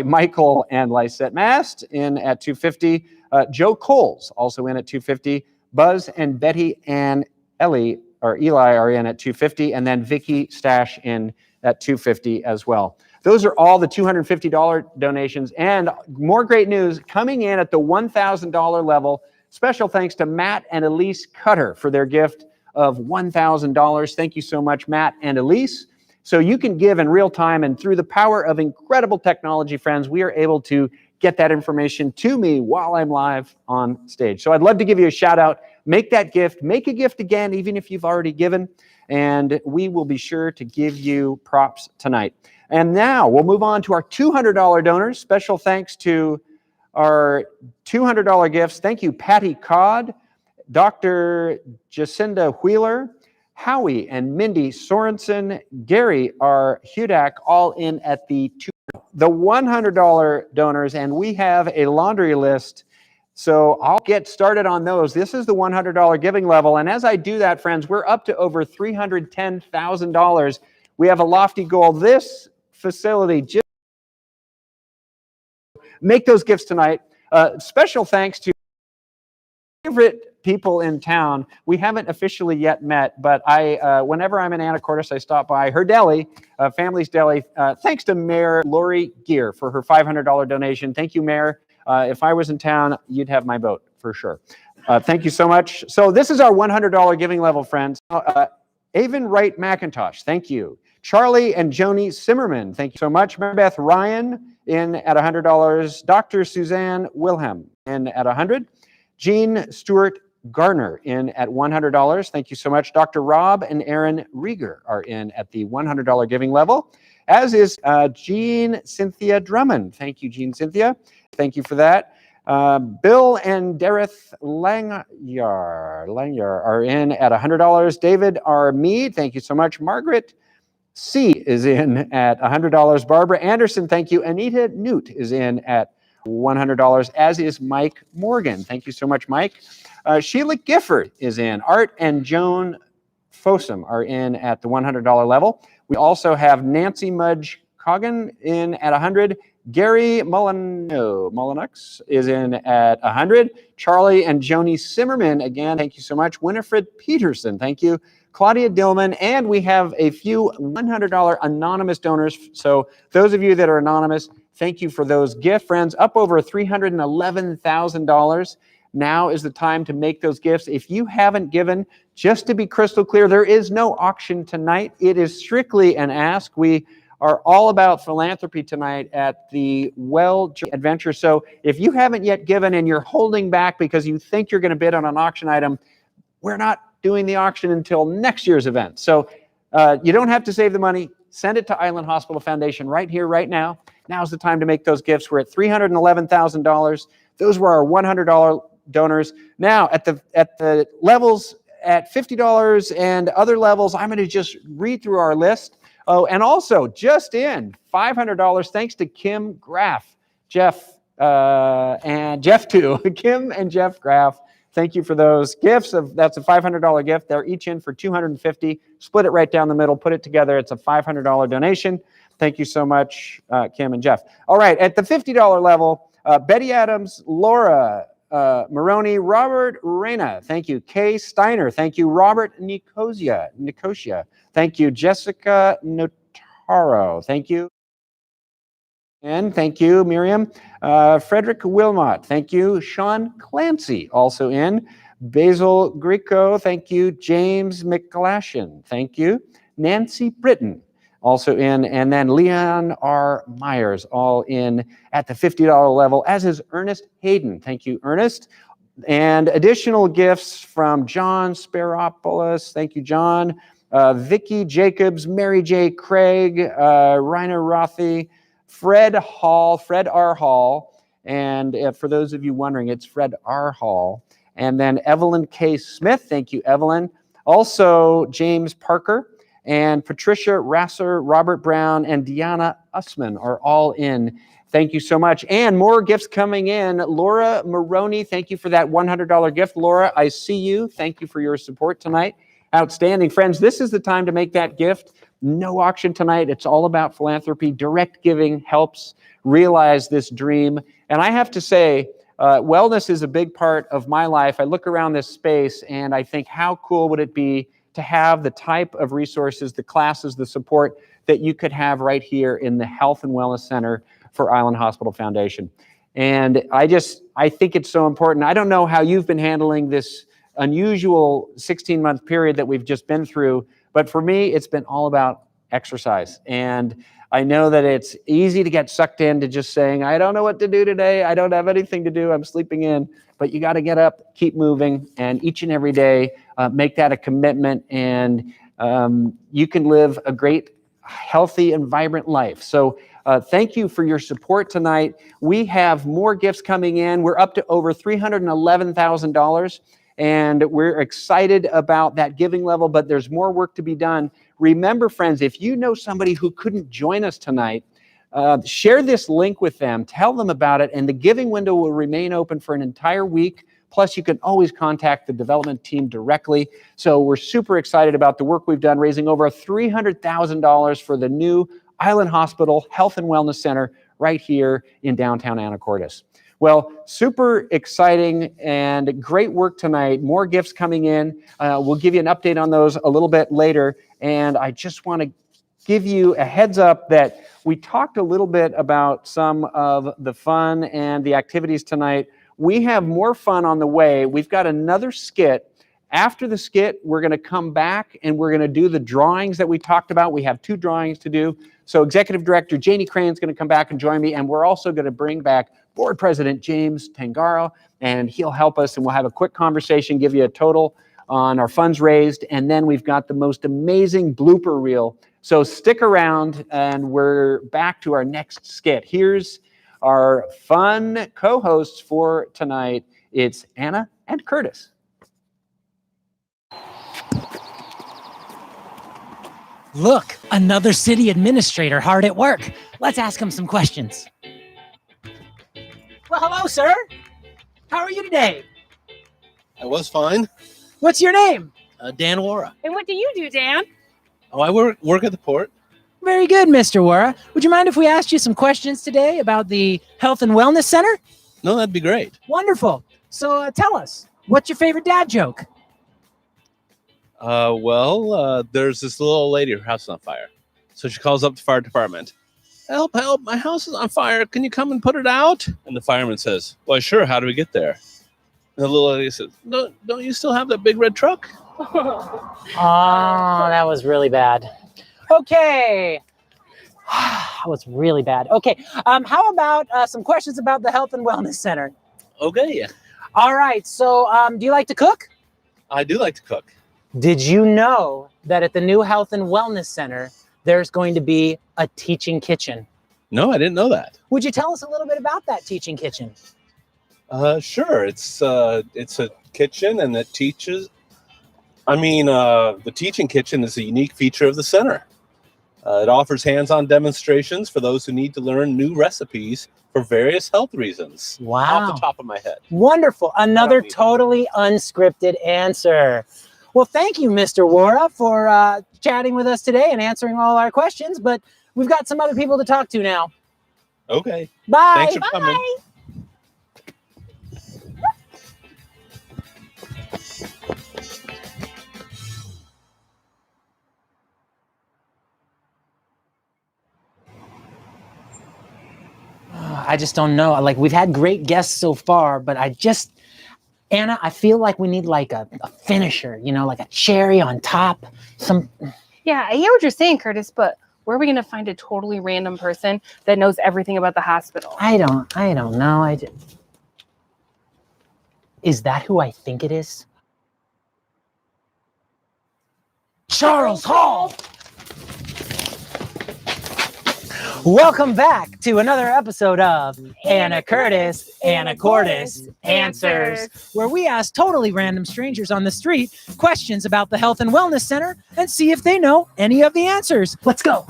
Michael and Lysette Mast in at $250. Joe Coles also in at $250. Buzz and Betty and Eli are in at $250, and then Vicky Stash in at $250 as well. Those are all the $250 donations, and more great news coming in at the $1,000 level. Special thanks to Matt and Elise Cutter for their gift of $1,000. Thank you so much, Matt and Elise. So you can give in real time, and through the power of incredible technology, friends, we are able to get that information to me while I'm live on stage. So I'd love to give you a shout out. Make that gift. Make a gift again, even if you've already given, and we will be sure to give you props tonight. And now we'll move on to our $200 donors. Special thanks to our $200 gifts. Thank you, Patty Codd, Dr. Jacinda Wheeler, Howie and Mindy Sorensen, Gary R. Hudak, all in at the $100 donors, and we have a laundry list. So I'll get started on those. This is the $100 giving level, and as I do that, friends, we're up to over $310,000. We have a lofty goal. This facility just make those gifts tonight. Special thanks to favorite people in town. We haven't officially yet met, but whenever I'm in Anacortes, I stop by her deli, Family's Deli. Thanks to Mayor Lori Gear for her $500 donation. Thank you, Mayor. If I was in town, you'd have my vote for sure. Thank you so much. So this is our $100 giving level, friends. Avon Wright McIntosh, thank you. Charlie and Joni Simmerman, thank you so much. Mary Beth Ryan in at $100. Dr. Suzanne Wilhelm in at $100. Jean Stewart Garner in at $100. Thank you so much. Dr. Rob and Aaron Rieger are in at the $100 giving level, as is Jean Cynthia Drummond. Thank you, Jean Cynthia. Thank you for that. Bill and Dareth Langyar are in at $100. David R. Mead, thank you so much. Margaret C. is in at $100. Barbara Anderson, thank you. Anita Newt is in at $100, as is Mike Morgan. Thank you so much, Mike. Sheila Gifford is in. Art and Joan Fossum are in at the $100 level. We also have Nancy Mudge Coggin in at 100. Gary Mullinux is in at 100. Charlie and Joni Simmerman, again, thank you so much. Winifred Peterson, thank you. Claudia Dillman, and we have a few $100 anonymous donors. So those of you that are anonymous, thank you for those gifts. Friends, up over $311,000. Now is the time to make those gifts. If you haven't given, just to be crystal clear, there is no auction tonight. It is strictly an ask. We are all about philanthropy tonight at the Well Adventure. So if you haven't yet given and you're holding back because you think you're going to bid on an auction item, we're not doing the auction until next year's event. So you don't have to save the money. Send it to Island Hospital Foundation right here, right now. Now's the time to make those gifts. We're at $311,000. Those were our $100 donors. Now at the levels at $50 and other levels, I'm going to just read through our list. Oh, and also just in $500 thanks to Kim Graff, Jeff, and Jeff too. Kim and Jeff Graff. Thank you for those gifts. That's a $500 gift. They're each in for $250. Split it right down the middle. Put it together. It's a $500 donation. Thank you so much, Kim and Jeff. All right, at the $50 level, Betty Adams, Laura Maroney, Robert Reyna, thank you. Kay Steiner, thank you. Robert Nicosia, thank you. Jessica Notaro, thank you. And thank you, Miriam. Frederick Wilmot, thank you. Sean Clancy, also in. Basil Greco, thank you. James McGlashan, thank you. Nancy Britton, also in. And then Leon R. Myers, all in at the $50 level, as is Ernest Hayden. Thank you, Ernest. And additional gifts from John Sparopoulos. Thank you, John. Vicky Jacobs, Mary J. Craig, Rainer Rothy, Fred R. Hall, and for those of you wondering, it's Fred R. Hall, and then Evelyn K. Smith, thank you, Evelyn. Also, James Parker, and Patricia Rasser, Robert Brown, and Deanna Usman are all in. Thank you so much. And more gifts coming in. Laura Maroney, thank you for that $100 gift. Laura, I see you. Thank you for your support tonight. Outstanding. Friends, this is the time to make that gift. No auction tonight. It's all about philanthropy. Direct giving helps realize this dream. And I have to say, wellness is a big part of my life. I look around this space and I think, how cool would it be to have the type of resources, the classes, the support that you could have right here in the Health and Wellness Center for Island Hospital Foundation. And I think it's so important. I don't know how you've been handling this unusual 16-month period that we've just been through, but for me, it's been all about exercise. And I know that it's easy to get sucked into just saying, I don't know what to do today. I don't have anything to do. I'm sleeping in. But you got to get up, keep moving, and each and every day, make that a commitment. And you can live a great, healthy, and vibrant life. So thank you for your support tonight. We have more gifts coming in. We're up to over $311,000. And we're excited about that giving level, but there's more work to be done. Remember, friends, if you know somebody who couldn't join us tonight, share this link with them, tell them about it, and the giving window will remain open for an entire week. Plus, you can always contact the development team directly. So we're super excited about the work we've done, raising over $300,000 for the new Island Hospital Health and Wellness Center right here in downtown Anacortes. Well, super exciting and great work tonight. More gifts coming in. We'll give you an update on those a little bit later. And I just want to give you a heads up that we talked a little bit about some of the fun and the activities tonight. We have more fun on the way. We've got another skit. After the skit, we're going to come back and we're going to do the drawings that we talked about. We have 2 drawings to do. So Executive Director Janie Crane is going to come back and join me. And we're also going to bring back Board President James Tangaro, and he'll help us, and we'll have a quick conversation, give you a total on our funds raised, and then we've got the most amazing blooper reel. So stick around, and we're back to our next skit. Here's our fun co-hosts for tonight. It's Anna and Curtis. Look, another city administrator hard at work. Let's ask him some questions. Well, hello, sir. How are you today? I was fine. What's your name? Dan Wara. And what do you do, Dan? Oh, I work at the port. Very good, Mr. Wara. Would you mind if we asked you some questions today about the Health and Wellness Center? No, that'd be great. Wonderful. So tell us, what's your favorite dad joke? There's this little old lady, her house is on fire. So she calls up the fire department. Help, help, my house is on fire. Can you come and put it out? And the fireman says, well, sure, how do we get there? And the little lady says, don't you still have that big red truck? Oh, that was really bad. Okay. That was really bad. Okay. How about some questions about the Health and Wellness Center? Okay. All right. So do you like to cook? I do like to cook. Did you know that at the new Health and Wellness Center, there's going to be a teaching kitchen? No, I didn't know that. Would you tell us a little bit about that teaching kitchen? Sure. It's a kitchen and it teaches. The teaching kitchen is a unique feature of the center. It offers hands-on demonstrations for those who need to learn new recipes for various health reasons. Wow. Off the top of my head. Wonderful. Another totally unscripted answer. Well, thank you, Mr. Wara, for chatting with us today and answering all our questions, but we've got some other people to talk to now. Okay. Bye. Thanks for coming. I just don't know. Like, we've had great guests so far, but Anna, I feel like we need like a finisher, like a cherry on top. Yeah, I hear what you're saying, Curtis, but where are we going to find a totally random person that knows everything about the hospital? I don't know. Is that who I think it is? Charles Hall! Welcome back to another episode of Anna Curtis, Anacortes Answers, where we ask totally random strangers on the street questions about the Health and Wellness Center and see if they know any of the answers. Let's go.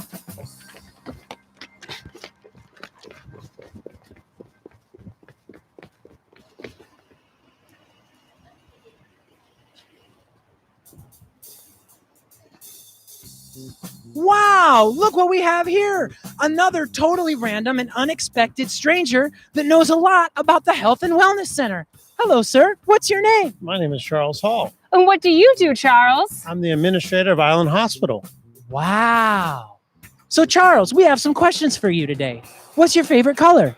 Wow, look what we have here. Another totally random and unexpected stranger that knows a lot about the Health and Wellness Center. Hello, sir. What's your name? My name is Charles Hall. And what do you do, Charles? I'm the administrator of Island Hospital. Wow. So, Charles, we have some questions for you today. What's your favorite color?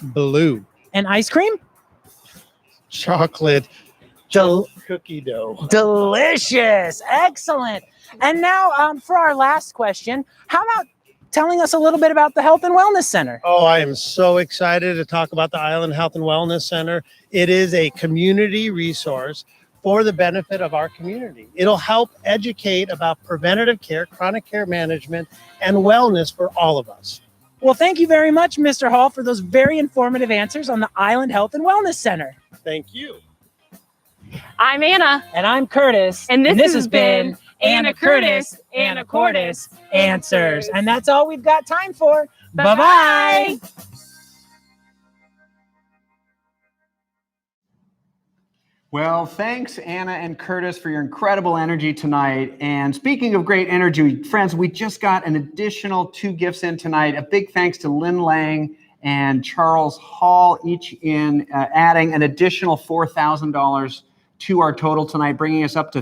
Blue. And ice cream? Chocolate. Cookie dough. Delicious. Excellent. And now for our last question, how about telling us a little bit about the Health and Wellness Center? Oh, I am so excited to talk about the Island Health and Wellness Center. It is a community resource for the benefit of our community. It'll help educate about preventative care, chronic care management, and wellness for all of us. Well, thank you very much, Mr. Hall, for those very informative answers on the Island Health and Wellness Center. Thank you. I'm Anna. And I'm Curtis. And this has been Anna Curtis, Anacortes Answers. And that's all we've got time for. Bye-bye. Well, thanks, Anna and Curtis, for your incredible energy tonight. And speaking of great energy, friends, we just got an additional 2 gifts in tonight. A big thanks to Lynn Lang and Charles Hall, each in adding an additional $4,000 to our total tonight, bringing us up to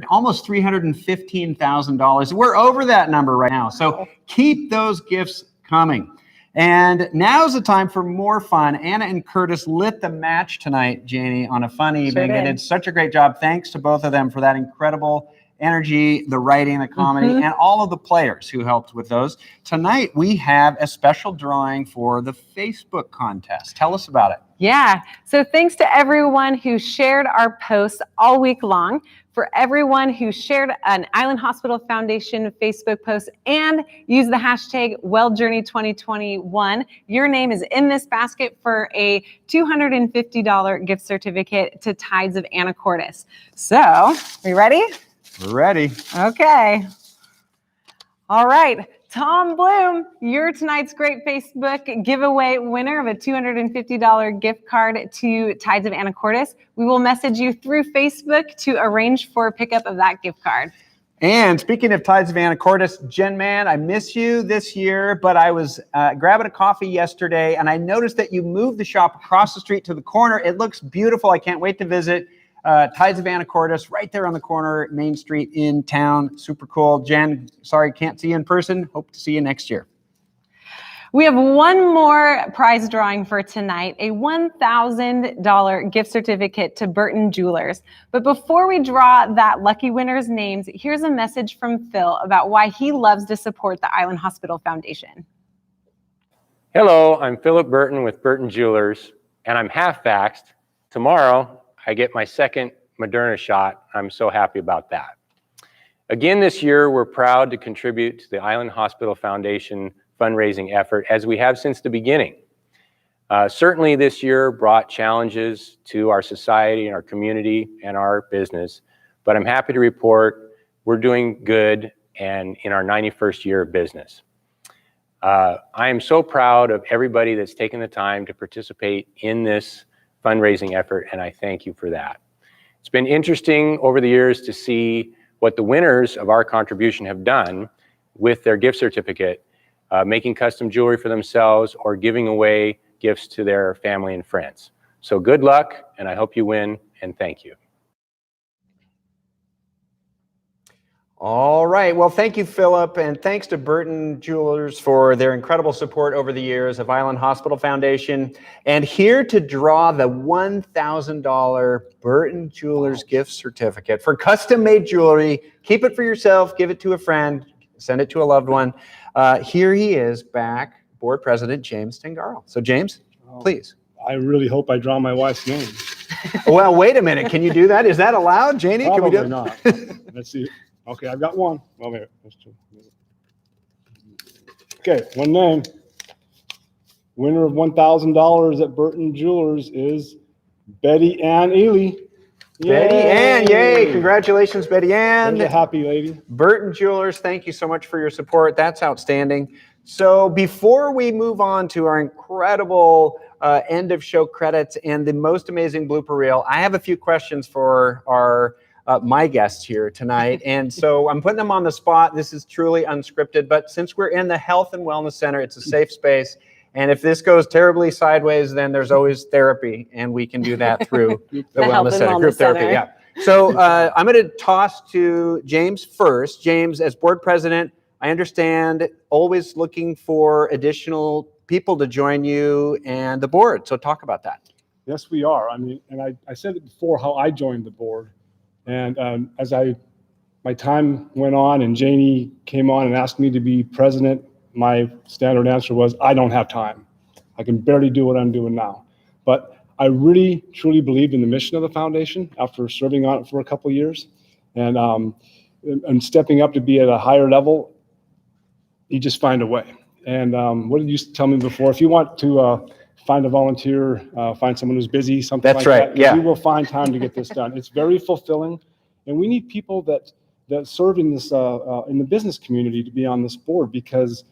almost $315,000. We're over that number right now. So keep those gifts coming. And now's the time for more fun. Anna and Curtis lit the match tonight, Janie, on a fun evening. They did such a great job. Thanks to both of them for that incredible energy, the writing, the comedy, and all of the players who helped with those. Tonight, we have a special drawing for the Facebook contest. Tell us about it. Yeah, so thanks to everyone who shared our posts all week long. For everyone who shared an Island Hospital Foundation Facebook post and used the hashtag WellJourney2021, your name is in this basket for a $250 gift certificate to Tides of Anacortes. So, are you ready? We're ready. Okay. All right. Tom Bloom, you're tonight's great Facebook giveaway winner of a $250 gift card to Tides of Anacortes. We will message you through Facebook to arrange for a pickup of that gift card. And speaking of Tides of Anacortes, Jen Man, I miss you this year, but I was grabbing a coffee yesterday and I noticed that you moved the shop across the street to the corner. It looks beautiful. I can't wait to visit. Tides of Anacortes right there on the corner, Main Street in town. Super cool. Jen, sorry, can't see you in person. Hope to see you next year. We have one more prize drawing for tonight, a $1,000 gift certificate to Burton Jewelers. But before we draw that lucky winner's names, here's a message from Phil about why he loves to support the Island Hospital Foundation. Hello, I'm Philip Burton with Burton Jewelers, and I'm half vaxxed. Tomorrow, I get my second Moderna shot. I'm so happy about that. Again this year, we're proud to contribute to the Island Hospital Foundation fundraising effort, as we have since the beginning. Certainly this year brought challenges to our society and our community and our business, but I'm happy to report we're doing good and in our 91st year of business. I am so proud of everybody that's taken the time to participate in this fundraising effort, and I thank you for that. It's been interesting over the years to see what the winners of our contribution have done with their gift certificate, making custom jewelry for themselves or giving away gifts to their family and friends. So good luck, and I hope you win, and thank you. All right. Well, thank you, Philip, and thanks to Burton Jewelers for their incredible support over the years of Island Hospital Foundation. And here to draw the $1,000 Burton Jewelers gift certificate for custom-made jewelry. Keep it for yourself, give it to a friend, send it to a loved one. Here he is back, Board President James Tengaro. So James, please. I really hope I draw my wife's name. Well, wait a minute. Can you do that? Is that allowed, Janie? Probably Can we do not. Let's see. Okay, I've got one. Oh, wait. Okay, one name. Winner of $1,000 at Burton Jewelers is Betty Ann Ely. Betty Ann, yay. Congratulations, Betty Ann. There's a happy lady. Burton Jewelers, thank you so much for your support. That's outstanding. So before we move on to our incredible end of show credits and the most amazing blooper reel, I have a few questions for our my guests here tonight. And so I'm putting them on the spot. This is truly unscripted, but since we're in the Health and Wellness Center, it's a safe space. And if this goes terribly sideways, then there's always therapy, and we can do that through the Wellness Center, group therapy. Yeah. So I'm going to toss to James first. James, as board president, I understand always looking for additional people to join you and the board. So talk about that. Yes, we are. I mean, and I said it before how I joined the board. And as my time went on and Janie came on and asked me to be president, my standard answer was, I don't have time. I can barely do what I'm doing now. But I really, truly believed in the mission of the foundation after serving on it for a couple of years. And stepping up to be at a higher level, you just find a way. And what did you tell me before? If you want to find a volunteer, find someone who's busy, something That's like right. that, Yeah. we will find time to get this done. It's very fulfilling. And we need people that serve in this in the business community to be on this board, because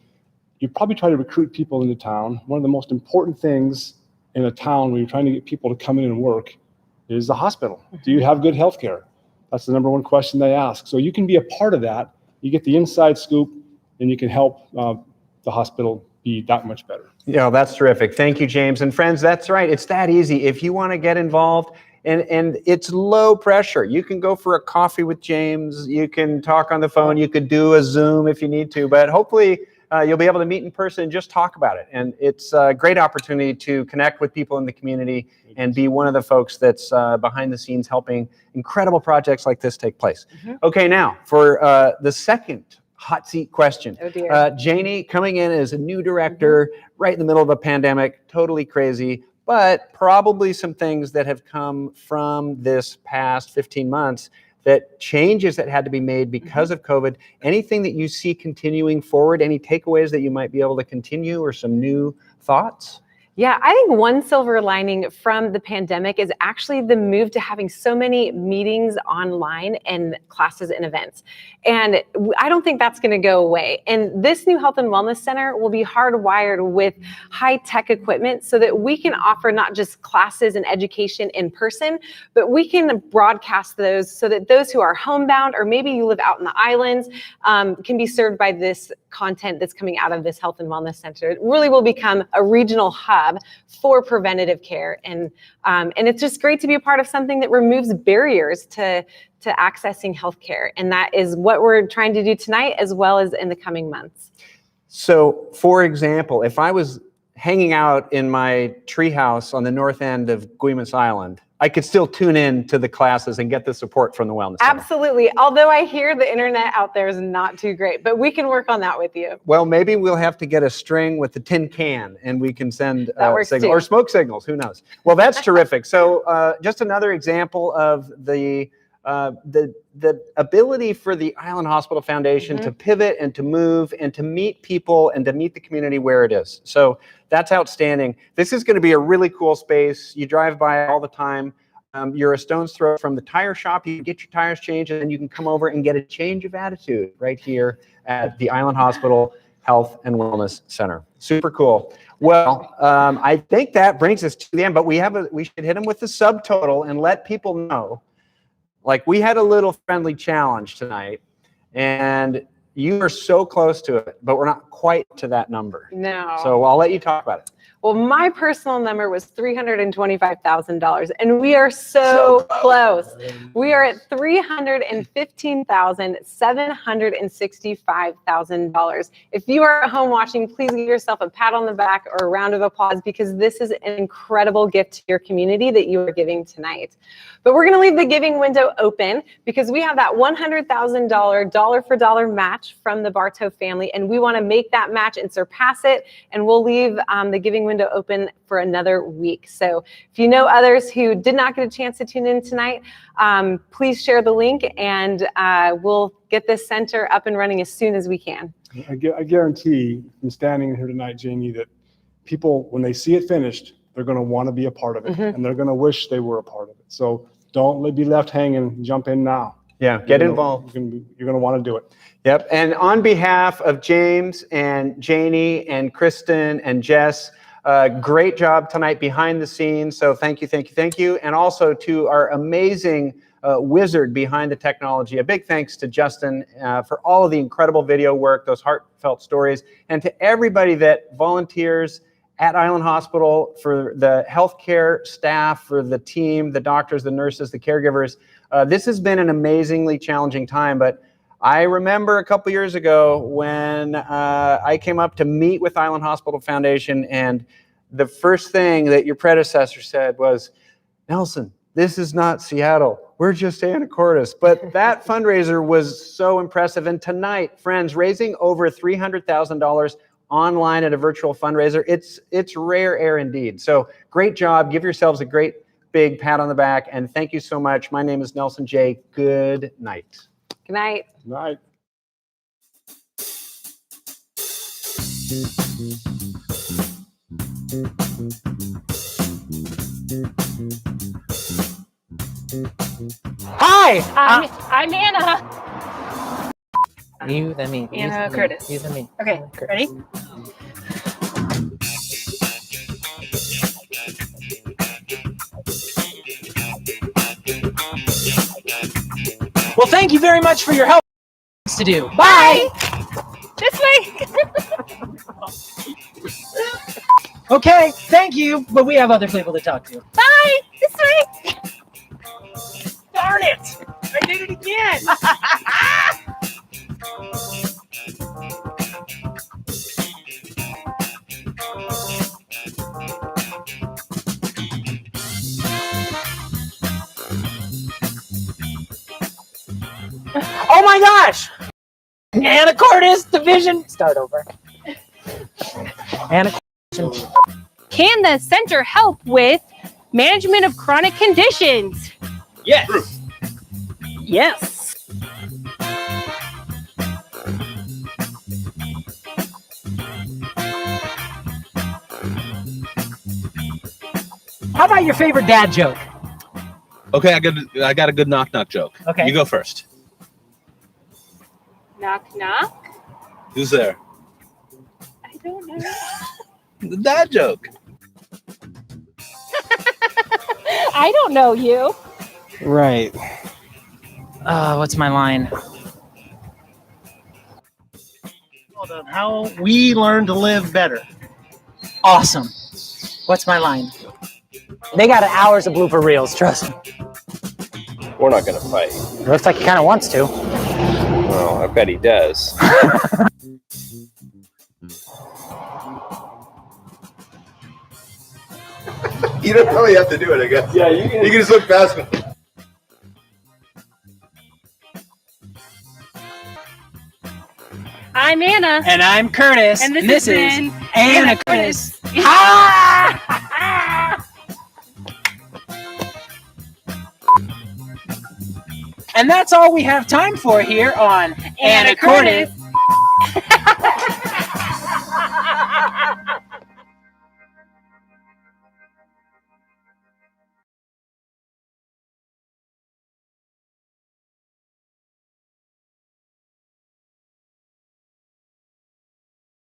you probably try to recruit people into town. One of the most important things in a town when you're trying to get people to come in and work is the hospital. Do you have good health care? That's the number one question they ask. So you can be a part of that. You get the inside scoop, and you can help the hospital be that much better. Yeah, that's terrific. Thank you, James. And friends, that's right. It's that easy. If you want to get involved, and it's low pressure. You can go for a coffee with James. You can talk on the phone. You could do a Zoom if you need to. But hopefully you'll be able to meet in person and just talk about it. And it's a great opportunity to connect with people in the community and be one of the folks that's behind the scenes helping incredible projects like this take place. Okay, now for the second hot seat question. Oh, dear. Janie, coming in as a new director right in the middle of a pandemic, totally crazy, but probably some things that have come from this past 15 months, that changes that had to be made because of COVID. Anything that you see continuing forward, any takeaways that you might be able to continue, or some new thoughts? Yeah, I think one silver lining from the pandemic is actually the move to having so many meetings online and classes and events. And I don't think that's going to go away. And this new Health and Wellness Center will be hardwired with high-tech equipment so that we can offer not just classes and education in person, but we can broadcast those so that those who are homebound or maybe you live out in the islands can be served by this content that's coming out of this Health and Wellness Center. It really will become a regional hub for preventative care, and it's just great to be a part of something that removes barriers to accessing healthcare, and that is what we're trying to do tonight as well as in the coming months. So, for example, if I was hanging out in my treehouse on the north end of Guaymas Island, I could still tune in to the classes and get the support from the Wellness Center. Absolutely. Although I hear the internet out there is not too great, but we can work on that with you. Well, maybe we'll have to get a string with the tin can and we can send signals or smoke signals. Who knows? Well, that's terrific. So just another example of the ability for the Island Hospital Foundation to pivot and to move and to meet people and to meet the community where it is. So that's outstanding. This is going to be a really cool space. You drive by all the time. You're a stone's throw from the tire shop. You can get your tires changed and then you can come over and get a change of attitude right here at the Island Hospital Health and Wellness Center. Super cool. Well, I think that brings us to the end, but we should hit them with the subtotal and let people know. Like, we had a little friendly challenge tonight, and you are so close to it, but we're not quite to that number. No. So I'll let you talk about it. Well, my personal number was $325,000, and we are so close. We are at $315,765,000. If you are at home watching, please give yourself a pat on the back or a round of applause because this is an incredible gift to your community that you are giving tonight. But we're going to leave the giving window open because we have that $100,000 dollar-for-dollar match from the Bartow family, and we want to make that match and surpass it, and we'll leave the giving window open for another week. So if you know others who did not get a chance to tune in tonight, please share the link and we'll get this center up and running as soon as we can. I guarantee from standing here tonight, Janie, that people, when they see it finished, they're going to want to be a part of it and they're going to wish they were a part of it. So don't be left hanging. Jump in now. Yeah, get involved. You're going to want to do it. Yep. And on behalf of James and Janie and Kristen and Jess, great job tonight behind the scenes. So thank you, thank you, thank you. And also to our amazing wizard behind the technology. A big thanks to Justin for all of the incredible video work, those heartfelt stories, and to everybody that volunteers at Island Hospital, for the healthcare staff, for the team, the doctors, the nurses, the caregivers. This has been an amazingly challenging time, but I remember a couple years ago when I came up to meet with Island Hospital Foundation, and the first thing that your predecessor said was, Nelson, this is not Seattle. We're just Anacortes. But that fundraiser was so impressive. And tonight, friends, raising over $300,000 online at a virtual fundraiser, it's rare air indeed. So great job. Give yourselves a great big pat on the back. And thank you so much. My name is Nelson J. Good night. Good night. Good night. Hi. I'm Anna. You, then me. Anna Curtis. You, then me. Okay, ready? Well, thank you very much for your help. To do. Bye. This way. Okay, thank you, but we have other people to talk to. Bye. This way. Darn it! I did it again. Oh my gosh! Anacortes division. Start over. Anacortes. Can the center help with management of chronic conditions? Yes. Yes. How about your favorite dad joke? Okay, I got a good knock knock joke. Okay. You go first. Knock, knock. Who's there? I don't know. The dad joke. I don't know you. Right. What's my line? How we learn to live better. Awesome. What's my line? They got hours of blooper reels, trust me. We're not going to fight. Looks like he kind of wants to. Well, I bet he does. You don't really have to do it, I guess. Yeah, you can just look past me. I'm Anna. And I'm Curtis. And this is Anna Curtis. And that's all we have time for here on Anna Curtis.